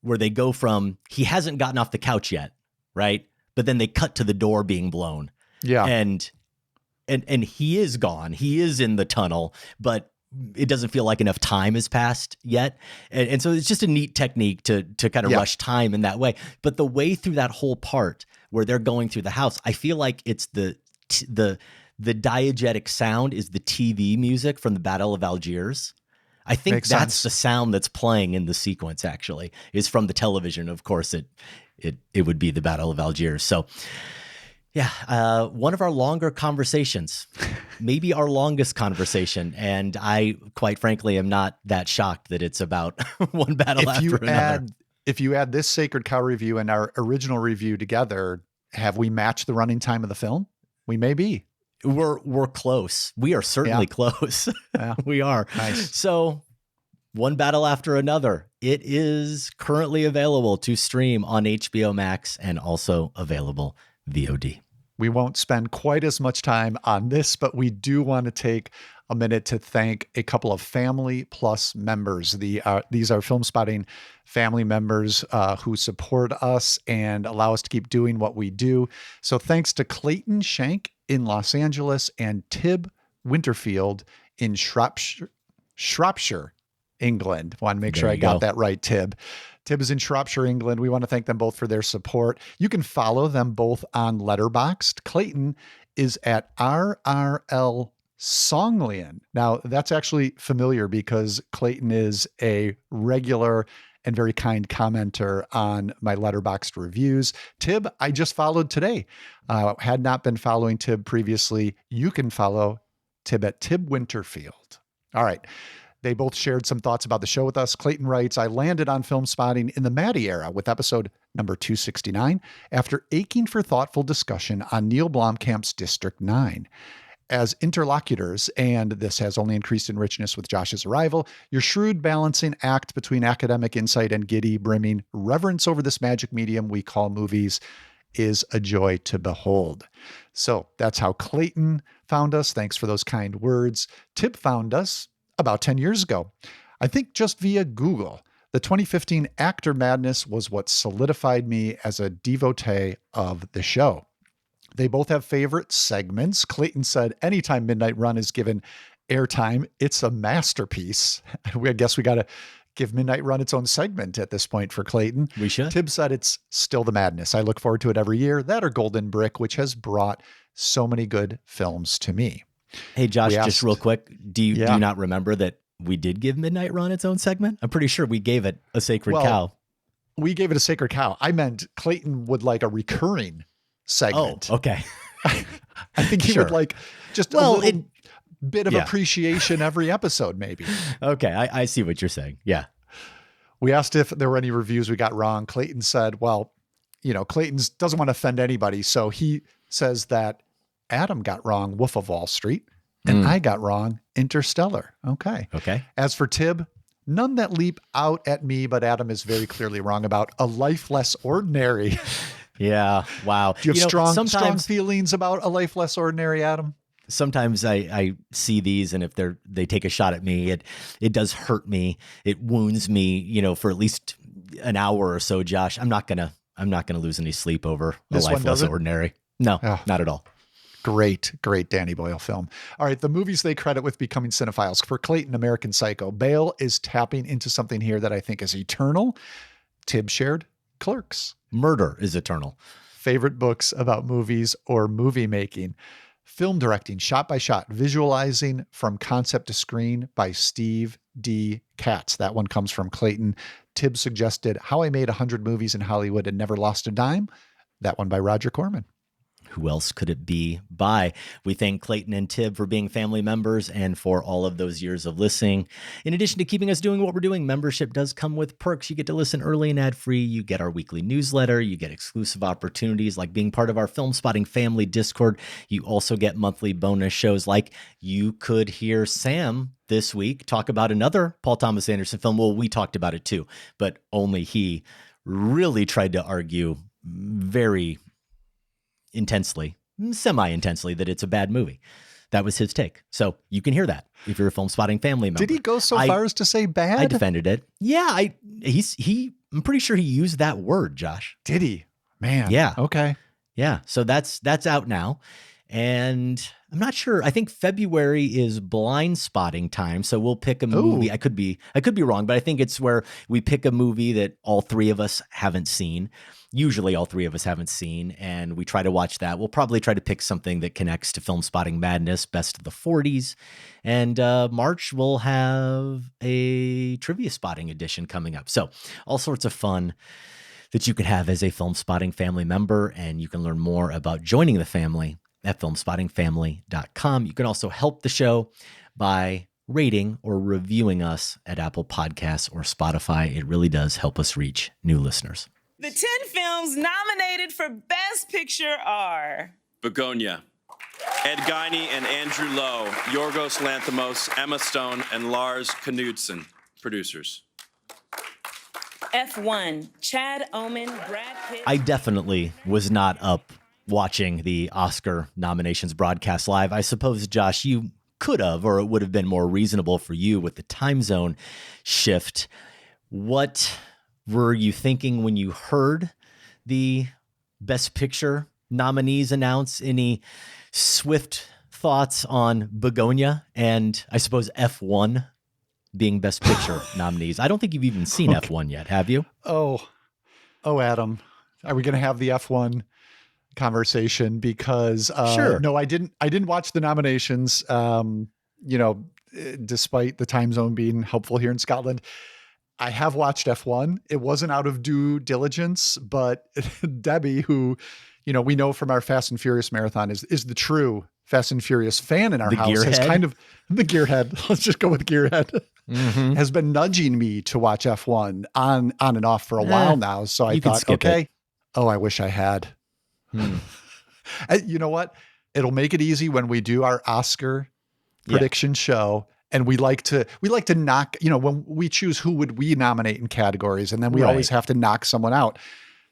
where they go from he hasn't gotten off the couch yet, right? But then they cut to the door being blown. Yeah. And he is gone. He is in the tunnel, but it doesn't feel like enough time has passed yet. And so it's just a neat technique to kind of rush time in that way. But the way through that whole part where they're going through the house, I feel like it's the diegetic sound is the TV music from the Battle of Algiers. I think Makes that's sense. the sound that's playing in the sequence, actually, is from the television. Of course, it would be the Battle of Algiers. So, yeah, one of our longer conversations, maybe our longest conversation. And I, quite frankly, am not that shocked that it's about one battle after another. If you add this Sacred Cow review and our original review together, have we matched the running time of the film? We may be. We're close. We are certainly close. Yeah. We are. Nice. So one battle after another. It is currently available to stream on HBO Max and also available VOD. We won't spend quite as much time on this, but we do want to take a minute to thank a couple of Family Plus members. These are Filmspotting family members who support us and allow us to keep doing what we do. So thanks to Clayton Shank in Los Angeles and Tib Winterfield in Shropshire, England. Want to make sure I got that right, Tib. Tib is in Shropshire, England. We want to thank them both for their support. You can follow them both on Letterboxd. Clayton is at RRL Songlian. Now, that's actually familiar because Clayton is a regular and very kind commenter on my Letterboxd reviews. Tib, I just followed today. Had not been following Tib previously. You can follow Tib at Tib Winterfield. All right. They both shared some thoughts about the show with us. Clayton writes, I landed on Filmspotting in the Maddie era with episode number 269 after aching for thoughtful discussion on Neil Blomkamp's District 9. As interlocutors, and this has only increased in richness with Josh's arrival, your shrewd balancing act between academic insight and giddy, brimming reverence over this magic medium we call movies is a joy to behold. So that's how Clayton found us. Thanks for those kind words. Tip found us about 10 years ago, I think just via Google. The 2015 Actor Madness was what solidified me as a devotee of the show. They both have favorite segments. Clayton said, anytime Midnight Run is given airtime, it's a masterpiece. I guess we got to give Midnight Run its own segment at this point for Clayton. We should. Tib said it's still the madness. I look forward to it every year. That or Golden Brick, which has brought so many good films to me. Hey, Josh, just real quick. Do you not remember that we did give Midnight Run its own segment? I'm pretty sure we gave it a Sacred Cow. We gave it a Sacred Cow. I meant Clayton would like a recurring segment. Oh, okay. I think he would like just a little bit of appreciation every episode, maybe. Okay, I see what you're saying. Yeah. We asked if there were any reviews we got wrong. Clayton said, well, Clayton doesn't want to offend anybody. So he says that Adam got wrong Wolf of Wall Street and I got wrong Interstellar. Okay. As for Tib, none that leap out at me, but Adam is very clearly wrong about A Life Less Ordinary. Yeah. Wow. Do you have strong feelings about A Life Less Ordinary, Adam? Sometimes I see these, and if they take a shot at me, it does hurt me. It wounds me, for at least an hour or so, Josh. I'm not gonna lose any sleep over A Life Less Ordinary. No, not at all. Great Danny Boyle film. All right, the movies they credit with becoming cinephiles. For Clayton, American Psycho. Bale is tapping into something here that I think is eternal. Tib shared Clerks. Murder is eternal. Favorite books about movies or movie making. Film directing, shot by shot, visualizing from concept to screen by Steve D. Katz. That one comes from Clayton. Tib suggested How I Made 100 Movies in Hollywood and Never Lost a Dime. That one by Roger Corman. Who else could it be by? We thank Clayton and Tib for being family members and for all of those years of listening. In addition to keeping us doing what we're doing, membership does come with perks. You get to listen early and ad-free. You get our weekly newsletter. You get exclusive opportunities like being part of our Filmspotting Family Discord. You also get monthly bonus shows like you could hear Sam this week talk about another Paul Thomas Anderson film. Well, we talked about it too, but only he really tried to argue very intensely, semi-intensely, that it's a bad movie. that was his take. So you can hear that if you're a Filmspotting family member. Did he go so far as to say bad? I defended it. Yeah, I'm pretty sure he used that word, Josh. Did he? Man. Yeah. Okay. Yeah. So that's out now. And I'm not sure. I think February is blind spotting time. So we'll pick a movie. I could be wrong, but I think it's where we pick a movie that all three of us haven't seen. Usually all three of us haven't seen, and we try to watch that. We'll probably try to pick something that connects to Filmspotting Madness, Best of the 40s. And March, we'll have a trivia spotting edition coming up. So all sorts of fun that you can have as a Filmspotting family member, and you can learn more about joining the family at filmspottingfamily.com. You can also help the show by rating or reviewing us at Apple Podcasts or Spotify. It really does help us reach new listeners. The 10 films nominated for Best Picture are Begonia, Ed Guiney and Andrew Lowe, Yorgos Lanthimos, Emma Stone, and Lars Knudsen, producers. F1, Chad Omen, Brad Pitt. I definitely was not up watching the Oscar nominations broadcast live. I suppose, Josh, you could have, or it would have been more reasonable for you with the time zone shift. What were you thinking when you heard the Best Picture nominees announced? Any swift thoughts on Begonia and I suppose F1 being Best Picture nominees? I don't think you've even seen F1 yet, have you? Oh, Adam, are we going to have the F1 conversation? Because sure. No, I didn't watch the nominations. Despite the time zone being helpful here in Scotland, I have watched F1. It wasn't out of due diligence, but Debbie, who, we know from our Fast and Furious marathon is the true Fast and Furious fan in our house, has kind of the gearhead. Let's just go with gearhead. Mm-hmm. Has been nudging me to watch F1 on and off for a while now. So I thought, okay. Oh, I wish I had. You know what? It'll make it easy when we do our Oscar prediction show. And we like to knock, when we choose who would we nominate in categories, and then we always have to knock someone out.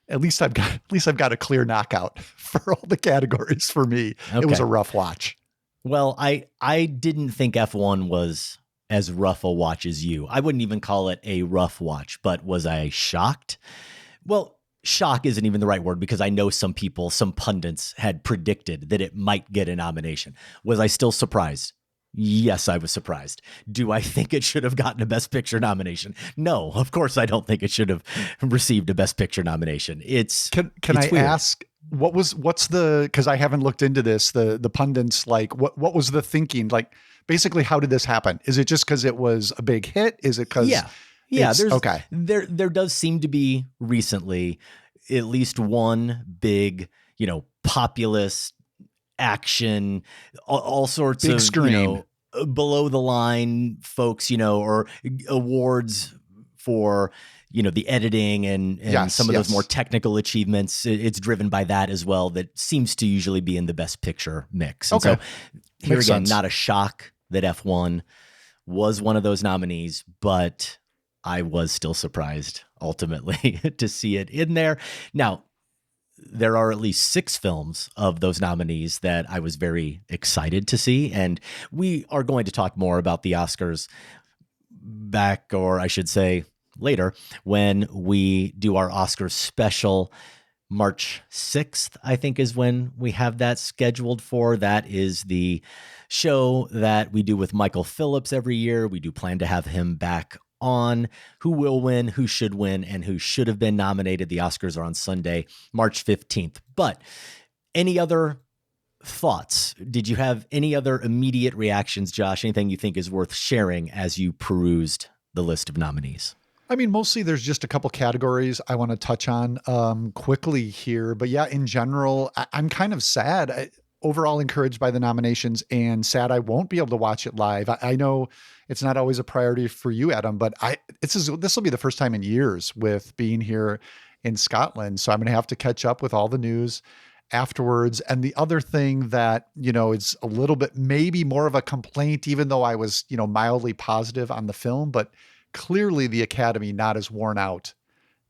At least I've got a clear knockout for all the categories for me. Okay. It was a rough watch. Well, I didn't think F1 was as rough a watch as you. I wouldn't even call it a rough watch, but was I shocked? Well, shock isn't even the right word, because I know some pundits had predicted that it might get a nomination. Was I still surprised? Yes, I was surprised. Do I think it should have gotten a Best Picture nomination? No, of course I don't think it should have received a Best Picture nomination. Can I ask, because I haven't looked into this, the pundits, like what was the thinking? Like, basically, how did this happen? Is it just because it was a big hit? Is it because there does seem to be recently at least one big, populist action, all sorts big of screen. Below the line folks, or awards for, the editing and some of those more technical achievements. It's driven by that as well. That seems to usually be in the Best Picture mix. And so here Makes again, sense. not a shock that F1 was one of those nominees, but I was still surprised ultimately to see it in there. Now, there are at least 6 films of those nominees that I was very excited to see. And we are going to talk more about the Oscars back, or I should say later, when we do our Oscars special. March 6th, I think, is when we have that scheduled for. That is the show that we do with Michael Phillips every year. We do plan to have him back on who will win, who should win, and who should have been nominated. The Oscars are on Sunday, March 15th. But any other thoughts? Did you have any other immediate reactions, Josh? Anything you think is worth sharing as you perused the list of nominees? I mean, mostly there's just a couple categories I want to touch on quickly here. But yeah, in general, I'm kind of sad. Overall encouraged by the nominations, and sad I won't be able to watch it live. I know it's not always a priority for you, Adam, but this will be the first time in years with being here in Scotland. So I'm going to have to catch up with all the news afterwards. And the other thing that, is a little bit, maybe more of a complaint, even though I was, mildly positive on the film, but clearly the Academy not as worn out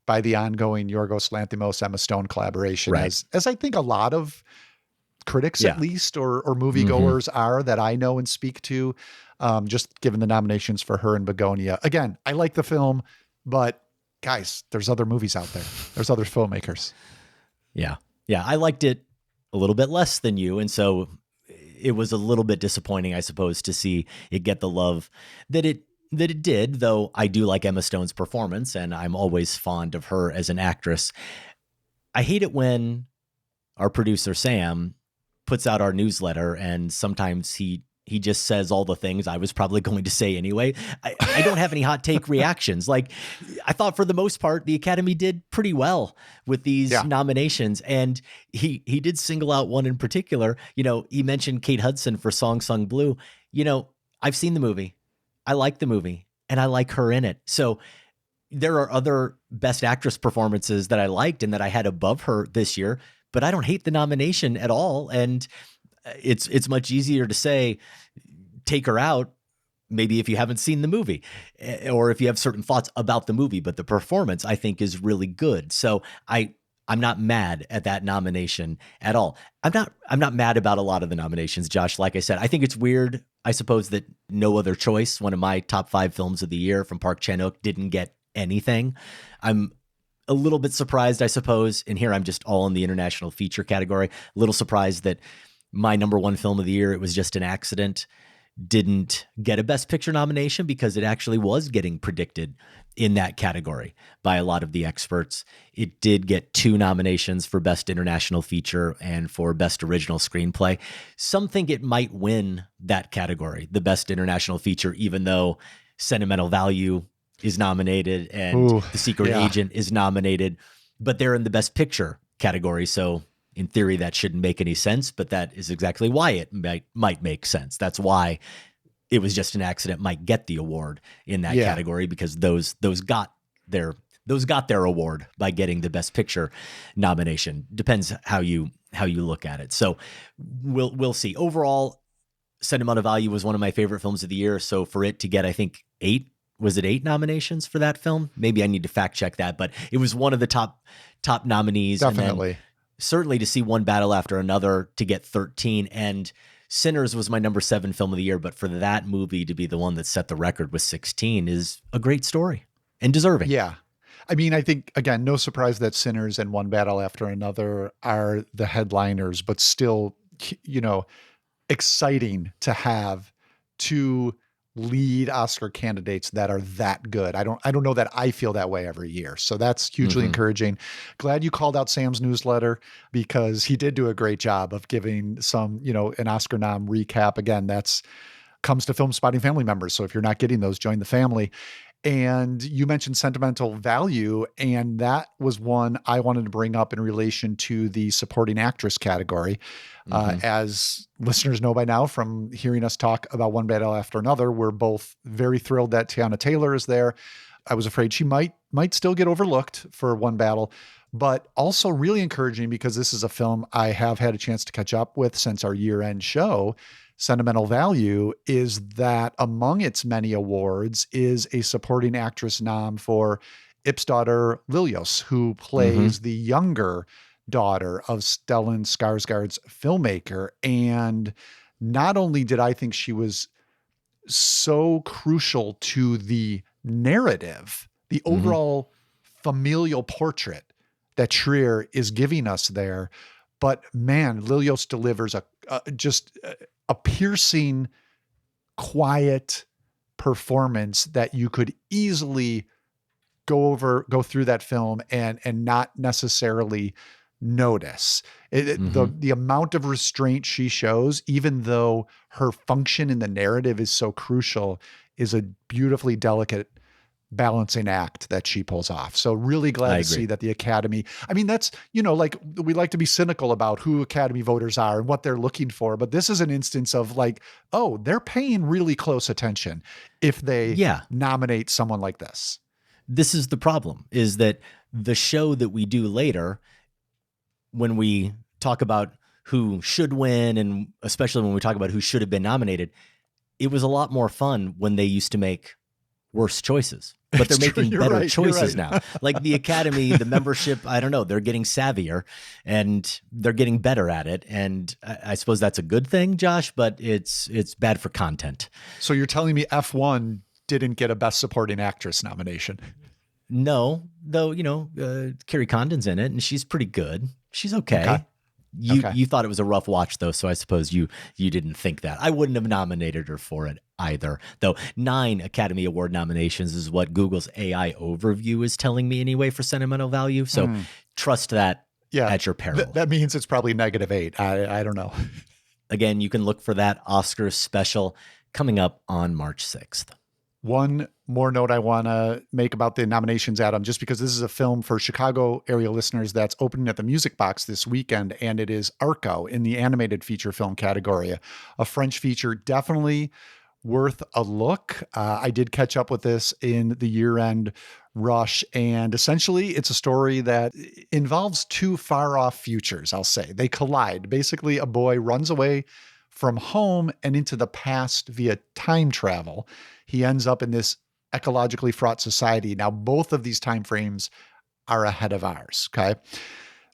by the ongoing Yorgos Lanthimos, Emma Stone collaboration as I think a lot of critics Yeah. at least, or moviegoers are that I know and speak to, just given the nominations for her and Begonia. Again, I like the film, but guys, there's other movies out there. There's other filmmakers. Yeah. Yeah. I liked it a little bit less than you. And so it was a little bit disappointing, I suppose, to see it get the love that it did, though I do like Emma Stone's performance and I'm always fond of her as an actress. I hate it when our producer, Sam, puts out our newsletter and sometimes he just says all the things I was probably going to say anyway. I don't have any hot take reactions. Like, I thought for the most part, the Academy did pretty well with these nominations. And he did single out one in particular. You know, he mentioned Kate Hudson for Song Sung Blue. You know, I've seen the movie. I like the movie and I like her in it. So there are other Best Actress performances that I liked and that I had above her this year, but I don't hate the nomination at all. And it's much easier to say, take her out, maybe if you haven't seen the movie or if you have certain thoughts about the movie, but the performance I think is really good. So I'm not mad at that nomination at all. I'm not mad about a lot of the nominations, Josh. Like I said, I think it's weird, I suppose, that No Other Choice, one of my top 5 films of the year from Park Chan-wook, didn't get anything. I'm a little bit surprised, I suppose, and here I'm just all in the international feature category, a little surprised that my number 1 film of the year, It Was Just an Accident, didn't get a Best Picture nomination because it actually was getting predicted in that category by a lot of the experts. It did get 2 nominations for Best International Feature and for Best Original Screenplay. Some think it might win that category, the Best International Feature, even though Sentimental Value is nominated and The Secret Agent is nominated, but they're in the Best Picture category. So in theory, that shouldn't make any sense, but that is exactly why it might make sense. That's why It Was Just an Accident might get the award in that category, because those got their award by getting the Best Picture nomination. Depends how you look at it. So we'll see. Overall, Sentimental Value was one of my favorite films of the year. So for it to get, I think, 8 nominations for that film? Maybe I need to fact check that, but it was one of the top nominees. Definitely. And then certainly to see One Battle After Another to get 13, and Sinners was my number 7 film of the year, but for that movie to be the one that set the record with 16 is a great story and deserving. Yeah. I mean, I think, again, no surprise that Sinners and One Battle After Another are the headliners, but still, you know, exciting to have 2 lead Oscar candidates that are that good. I don't know that I feel that way every year. So that's hugely encouraging. Glad you called out Sam's newsletter, because he did do a great job of giving some, you know, an Oscar nom recap. Again, that's comes to Filmspotting family members. So if you're not getting those, join the family. And you mentioned Sentimental Value, and that was one I wanted to bring up in relation to the supporting actress category. As listeners know by now from hearing us talk about One Battle After Another, we're both very thrilled that Tiana Taylor is there. I was afraid she might still get overlooked for One Battle, but also really encouraging because this is a film I have had a chance to catch up with since our year-end show. Sentimental Value is that among its many awards is a supporting actress nom for Ip's daughter Lilios, who plays the younger daughter of Stellan Skarsgård's filmmaker. And not only did I think she was so crucial to the narrative, the overall familial portrait that Trier is giving us there, but man, Lilios delivers a piercing, quiet performance that you could easily go through that film and not necessarily notice. The amount of restraint she shows, even though her function in the narrative is so crucial, is a beautifully delicate balancing act that she pulls off. So really glad to see that the Academy, I mean, that's, you know, like we like to be cynical about who Academy voters are and what they're looking for, but this is an instance of like, oh, they're paying really close attention if they nominate someone like this. This is the problem, is that the show that we do later, when we talk about who should win, and especially when we talk about who should have been nominated, it was a lot more fun when they used to make worse choices. but they're It's true. making You're better right. You're choices right. now. Like the Academy, the membership, I don't know, they're getting savvier and they're getting better at it. And I suppose that's a good thing, Josh, but it's bad for content. So you're telling me F1 didn't get a Best Supporting Actress nomination? No, though, Carrie Condon's in it and she's pretty good. She's okay. Okay. You thought it was a rough watch, though, so I suppose you didn't think that. I wouldn't have nominated her for it either, though 9 Academy Award nominations is what Google's AI overview is telling me anyway for sentimental value. So trust that at your peril. That means it's probably -8. I don't know. Again, you can look for that Oscar special coming up on March 6th. One more note I want to make about the nominations, Adam, just because this is a film for Chicago area listeners that's opening at the Music Box this weekend, and it is Arco in the animated feature film category, a French feature, definitely worth a look. I did catch up with this in the year-end rush, and essentially it's a story that involves 2 far-off futures, I'll say. They collide. Basically, a boy runs away from home and into the past via time travel. He ends up in this ecologically fraught society. Now, both of these time frames are ahead of ours, okay?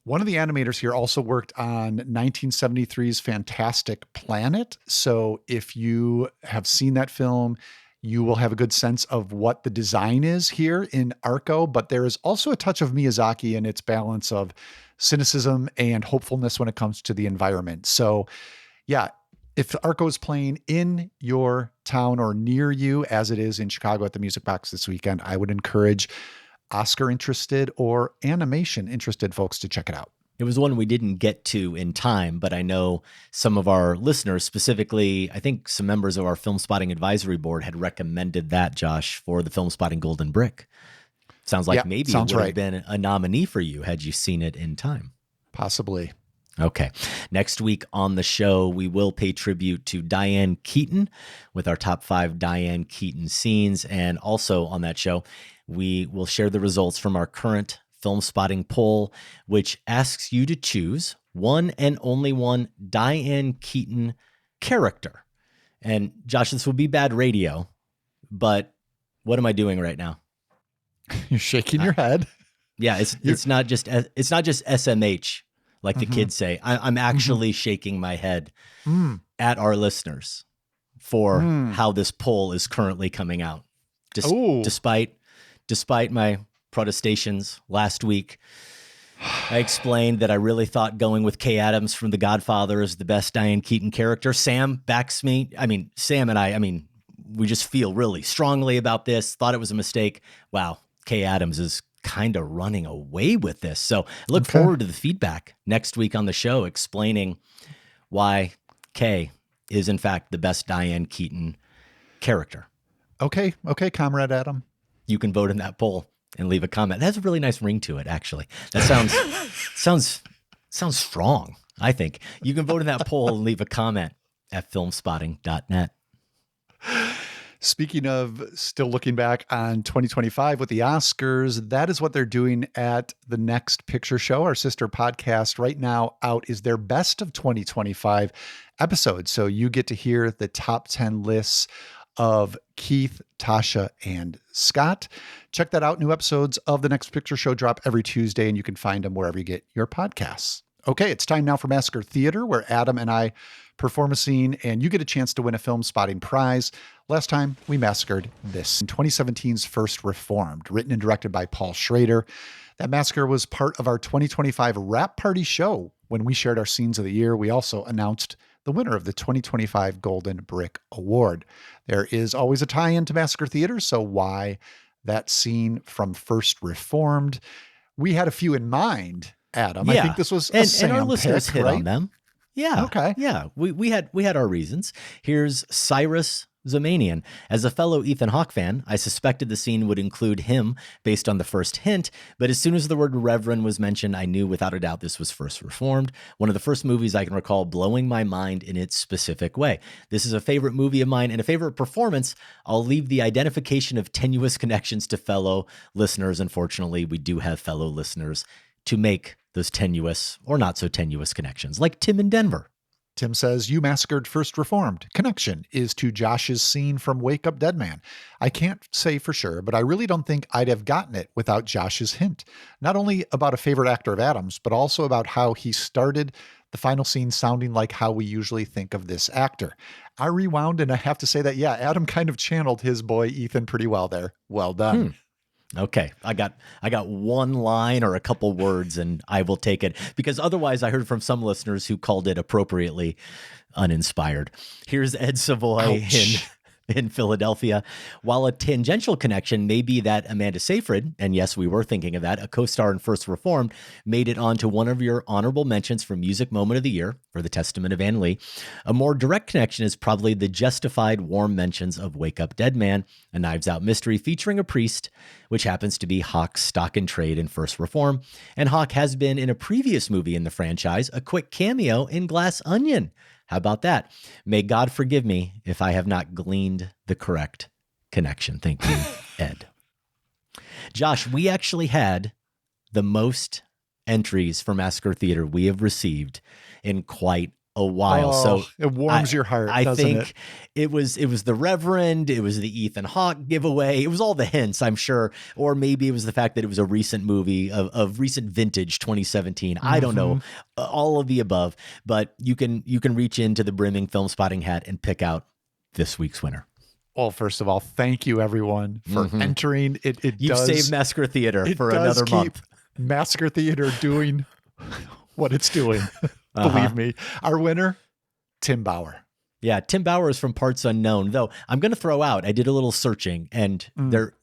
One of the animators here also worked on 1973's Fantastic Planet. So if you have seen that film, you will have a good sense of what the design is here in Arco, but there is also a touch of Miyazaki in its balance of cynicism and hopefulness when it comes to the environment. So yeah, if Arco is playing in your town or near you, as it is in Chicago at the Music Box this weekend, I would encourage Oscar-interested or animation-interested folks to check it out. It was one we didn't get to in time, but I know some of our listeners, specifically, I think some members of our Filmspotting Advisory Board had recommended that, Josh, for the Filmspotting Golden Brick. Sounds like maybe it would have been a nominee for you had you seen it in time. Possibly. Okay. Next week on the show, we will pay tribute to Diane Keaton with our top 5 Diane Keaton scenes. And also on that show, we will share the results from our current film spotting poll, which asks you to choose one and only one Diane Keaton character. And Josh, this will be bad radio, but what am I doing right now? You're shaking your head. Yeah, it's not just SMH. Like the kids say, I'm actually shaking my head at our listeners for how this poll is currently coming out. Despite my protestations last week, I explained that I really thought going with Kay Adams from The Godfather is the best Diane Keaton character. Sam backs me. Sam and I we just feel really strongly about this, thought it was a mistake. Wow, Kay Adams is kind of running away with this. So I look forward to the feedback next week on the show, explaining why Kay is in fact the best Diane Keaton character. Okay, Comrade Adam. You can vote in that poll and leave a comment. It has a really nice ring to it, actually. That sounds strong, I think. You can vote in that poll and leave a comment at filmspotting.net. Speaking of still looking back on 2025 with the Oscars, that is what they're doing at the Next Picture Show. Our sister podcast right now out is their best of 2025 episodes. So you get to hear the top 10 lists of Keith, Tasha, and Scott. Check that out. New episodes of the Next Picture Show drop every Tuesday, and you can find them wherever you get your podcasts. Okay, it's time now for Massacre Theatre, where Adam and I perform a scene, and you get a chance to win a film spotting prize. Last time, we massacred this. In 2017's First Reformed, written and directed by Paul Schrader. That massacre was part of our 2025 Wrap Party show. When we shared our scenes of the year, we also announced the winner of the 2025 Golden Brick Award. There is always a tie-in to Massacre Theatre, so why that scene from First Reformed? We had a few in mind, Adam. Yeah. I think this was a Sam and our listeners pick, hit right? on them. Yeah. Okay. Yeah. We had our reasons. Here's Cyrus Zamanian. As a fellow Ethan Hawke fan, I suspected the scene would include him based on the first hint, but as soon as the word Reverend was mentioned, I knew without a doubt this was First Reformed, one of the first movies I can recall blowing my mind in its specific way. This is a favorite movie of mine and a favorite performance. I'll leave the identification of tenuous connections to fellow listeners. Unfortunately, we do have fellow listeners to make those tenuous or not so tenuous connections, like Tim in Denver. Tim says, you massacred First Reformed. Connection is to Josh's scene from Wake Up Dead Man. I can't say for sure, but I really don't think I'd have gotten it without Josh's hint. Not only about a favorite actor of Adam's, but also about how he started the final scene sounding like how we usually think of this actor. I rewound, and I have to say that, yeah, Adam kind of channeled his boy Ethan pretty well there. Well done. Okay, I got one line or a couple words, and I will take it, because otherwise I heard from some listeners who called it appropriately uninspired. Here's Ed Savoy in Philadelphia. While a tangential connection may be that Amanda Seyfried, and yes, we were thinking of that, a co-star in First Reformed, made it onto one of your honorable mentions for Music Moment of the Year for The Testament of Ann Lee, a more direct connection is probably the justified warm mentions of Wake Up Dead Man, a Knives Out mystery featuring a priest, which happens to be Hawk's stock and trade in First Reform, and Hawk has been in a previous movie in the franchise, a quick cameo in Glass Onion. How about that? May God forgive me if I have not gleaned the correct connection. Thank you, Ed. Josh, we actually had the most entries for Massacre Theatre we have received in quite a while. So it warms your heart, I doesn't think it was the Reverend, it was the Ethan Hawke giveaway. It was all the hints, I'm sure. Or maybe it was the fact that it was a recent movie of recent vintage 2017. I don't know. All of the above. But you can reach into the brimming film spotting hat and pick out this week's winner. Well, first of all, thank you everyone for entering. You've saved Massacre Theatre for another month. Massacre Theatre doing what it's doing. Believe me. Our winner, Tim Bauer. Yeah, Tim Bauer is from Parts Unknown. Though I'm going to throw out, I did a little searching, and there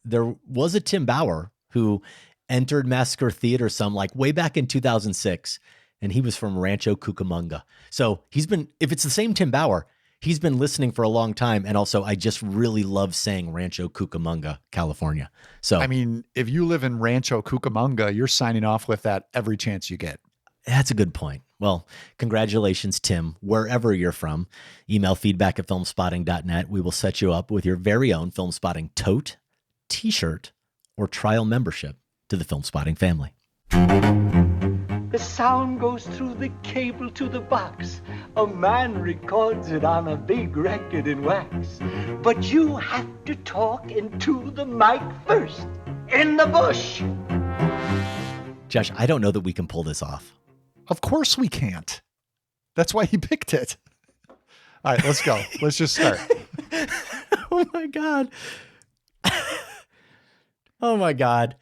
was a Tim Bauer who entered Massacre Theatre like way back in 2006, and he was from Rancho Cucamonga. So he's been, if it's the same Tim Bauer, he's been listening for a long time. And also, I just really love saying Rancho Cucamonga, California. So I mean, if you live in Rancho Cucamonga, you're signing off with that every chance you get. That's a good point. Well, congratulations, Tim, wherever you're from. Email feedback@filmspotting.net. We will set you up with your very own Filmspotting tote, t-shirt, or trial membership to the Filmspotting family. The sound goes through the cable to the box. A man records it on a big record in wax. But you have to talk into the mic first. In the bush. Josh, I don't know that we can pull this off. Of course we can't. That's why he picked it. All right, let's go. Let's just start. Oh my God. Oh my God.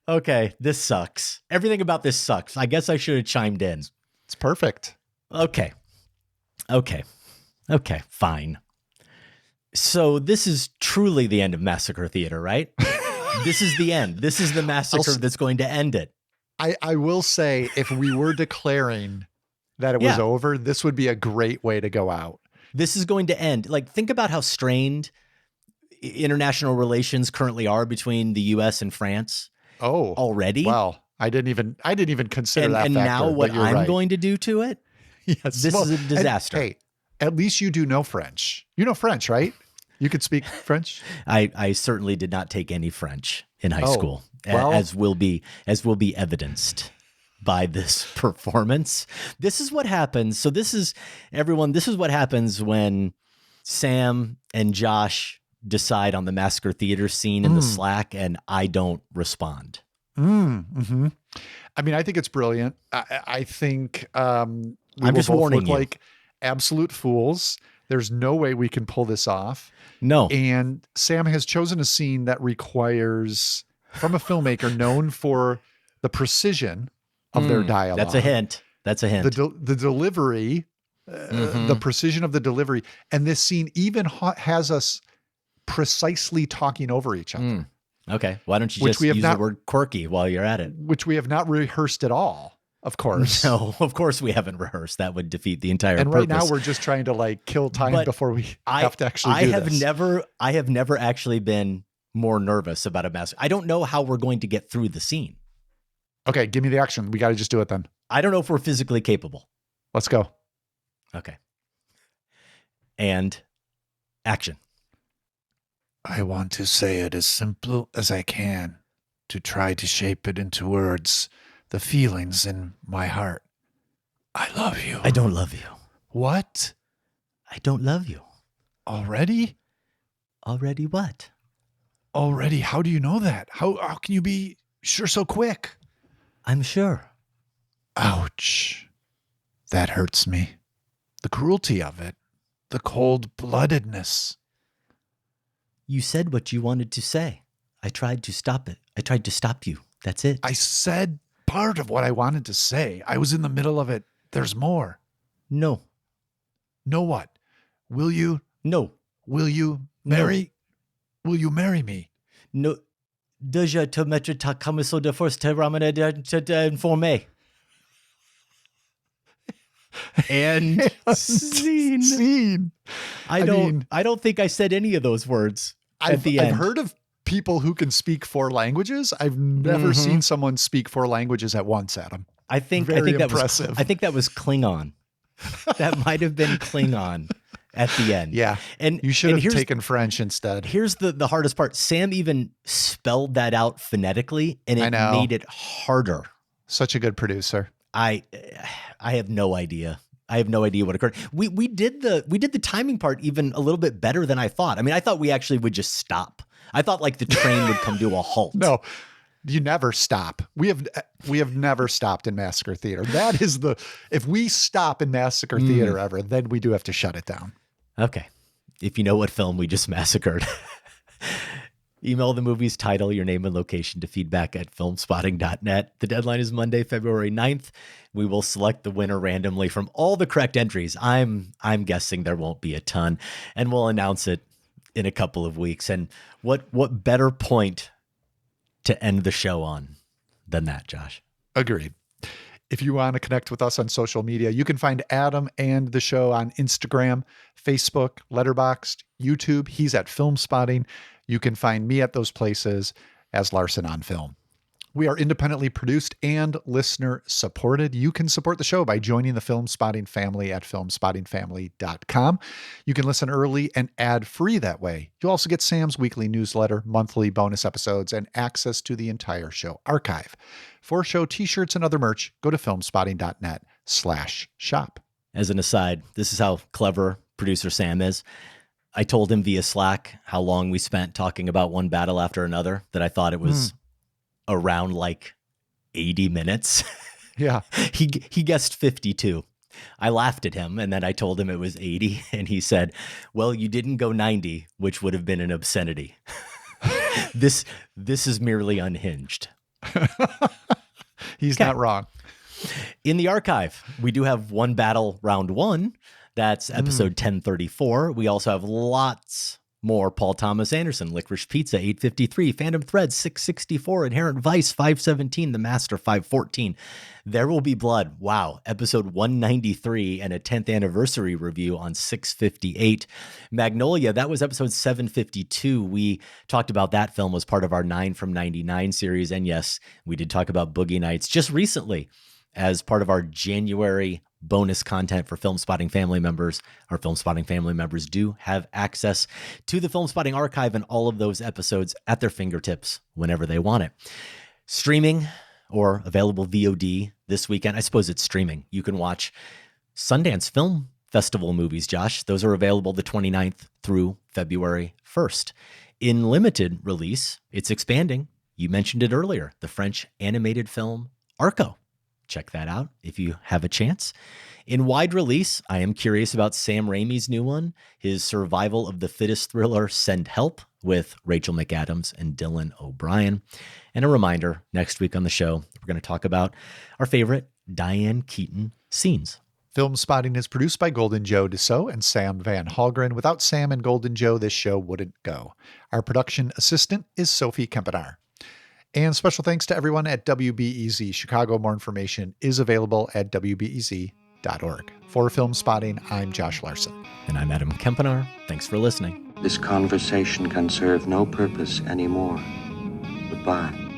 Okay, this sucks. Everything about this sucks. I guess I should have chimed in. It's perfect. Okay, fine. So this is truly the end of Massacre Theatre, right? This is the end. This is the massacre that's going to end it. I will say, if we were declaring that it was over, this would be a great way to go out. This is going to end. Like, think about how strained international relations currently are between the U.S. and France. Oh, already? Wow. I didn't even consider that and factor, now what I'm right. going to do to it? Yes. This is a disaster. Hey, at least you do know French. You know French, right? You could speak French? I certainly did not take any French in high school, well, as will be evidenced by this performance. This is what happens. So this is what happens when Sam and Josh decide on the Massacre Theatre scene in the Slack, and I don't respond. Mm-hmm. I mean, I think it's brilliant. I think I'm just warning you. Like absolute fools. There's no way we can pull this off. No. And Sam has chosen a scene that requires, from a filmmaker known for the precision of their dialogue. That's a hint. The delivery, the precision of the delivery. And this scene even has us precisely talking over each other. Okay. Why don't you just use the word quirky while you're at it? Which we have not rehearsed at all. Of course. No, of course we haven't rehearsed. That would defeat the entire purpose. And right now we're just trying to like kill time before we have to actually do this. I have never actually been more nervous about a massacre. I don't know how we're going to get through the scene. Okay, give me the action. We got to just do it then. I don't know if we're physically capable. Let's go. Okay. And action. I want to say it as simple as I can, to try to shape it into words. The feelings in my heart. I love you. I don't love you. What? I don't love you. Already? Already what? Already? How do you know that? How can you be sure so quick? I'm sure. Ouch. That hurts me. The cruelty of it. The cold-bloodedness. You said what you wanted to say. I tried to stop it. I tried to stop you. That's it. I said part of what I wanted to say. I was in the middle of it. There's more. No. No what? Will you? No. Will you marry? No. Will you marry me? No. Deja to mettre ta camiso de force te ramene de informe. And scene. I don't think I said any of those words at the end. I've heard of people who can speak 4 languages. I've never seen someone speak 4 languages at once, Adam. I think Very that impressive. I think that was Klingon. That might have been Klingon at the end. Yeah. And you should have taken French instead. Here's the hardest part. Sam even spelled that out phonetically, and it made it harder. Such a good producer. I have no idea. I have no idea what occurred. We did the timing part even a little bit better than I thought. I mean, I thought we actually would just stop. I thought like the train would come to a halt. No, you never stop. We have never stopped in Massacre Theater. That is if we stop in Massacre Theater ever, then we do have to shut it down. Okay. If you know what film we just massacred. Email the movie's title, your name and location to feedback@filmspotting.net. The deadline is Monday, February 9th. We will select the winner randomly from all the correct entries. I'm guessing there won't be a ton, and we'll announce it in a couple of weeks. And what better point to end the show on than that, Josh? Agreed. If you want to connect with us on social media, you can find Adam and the show on Instagram, Facebook, Letterboxd, YouTube. He's at Filmspotting. You can find me at those places as Larson on Film. We are independently produced and listener supported. You can support the show by joining the Filmspotting family at filmspottingfamily.com. You can listen early and ad-free that way. You'll also get Sam's weekly newsletter, monthly bonus episodes, and access to the entire show archive. For show t-shirts and other merch, go to filmspotting.net/shop. As an aside, this is how clever producer Sam is. I told him via Slack how long we spent talking about one battle after another, that I thought it was around like 80 minutes. Yeah. He guessed 52. I laughed at him, and then I told him it was 80, and he said, well, you didn't go 90, which would have been an obscenity. This is merely unhinged. He's not wrong. In the archive, we do have one battle round 1. That's episode 1034. We also have lots more Paul Thomas Anderson, Licorice Pizza 853, Phantom Thread 664, Inherent Vice 517, The Master 514. There Will Be Blood. Wow. Episode 193 and a 10th anniversary review on 658. Magnolia, that was episode 752. We talked about that film as part of our 9 from 99 series. And yes, we did talk about Boogie Nights just recently as part of our January bonus content for Filmspotting family members. Our Filmspotting family members do have access to the Filmspotting archive and all of those episodes at their fingertips whenever they want it. Streaming or available VOD this weekend. I suppose it's streaming. You can watch Sundance Film Festival movies, Josh. Those are available the 29th through February 1st. In limited release, it's expanding. You mentioned it earlier, the French animated film Arco. Check that out if you have a chance. In wide release, I am curious about Sam Raimi's new one, his survival of the fittest thriller Send Help with Rachel McAdams and Dylan O'Brien. And a reminder, next week on the show, we're going to talk about our favorite Diane Keaton scenes. Filmspotting is produced by Golden Joe Dussault and Sam Van Hallgren. Without Sam and Golden Joe, this show wouldn't go. Our production assistant is Sophie Kempenaar. And special thanks to everyone at WBEZ Chicago. More information is available at WBEZ.org. For Filmspotting, I'm Josh Larson. And I'm Adam Kempenaar. Thanks for listening. This conversation can serve no purpose anymore. Goodbye.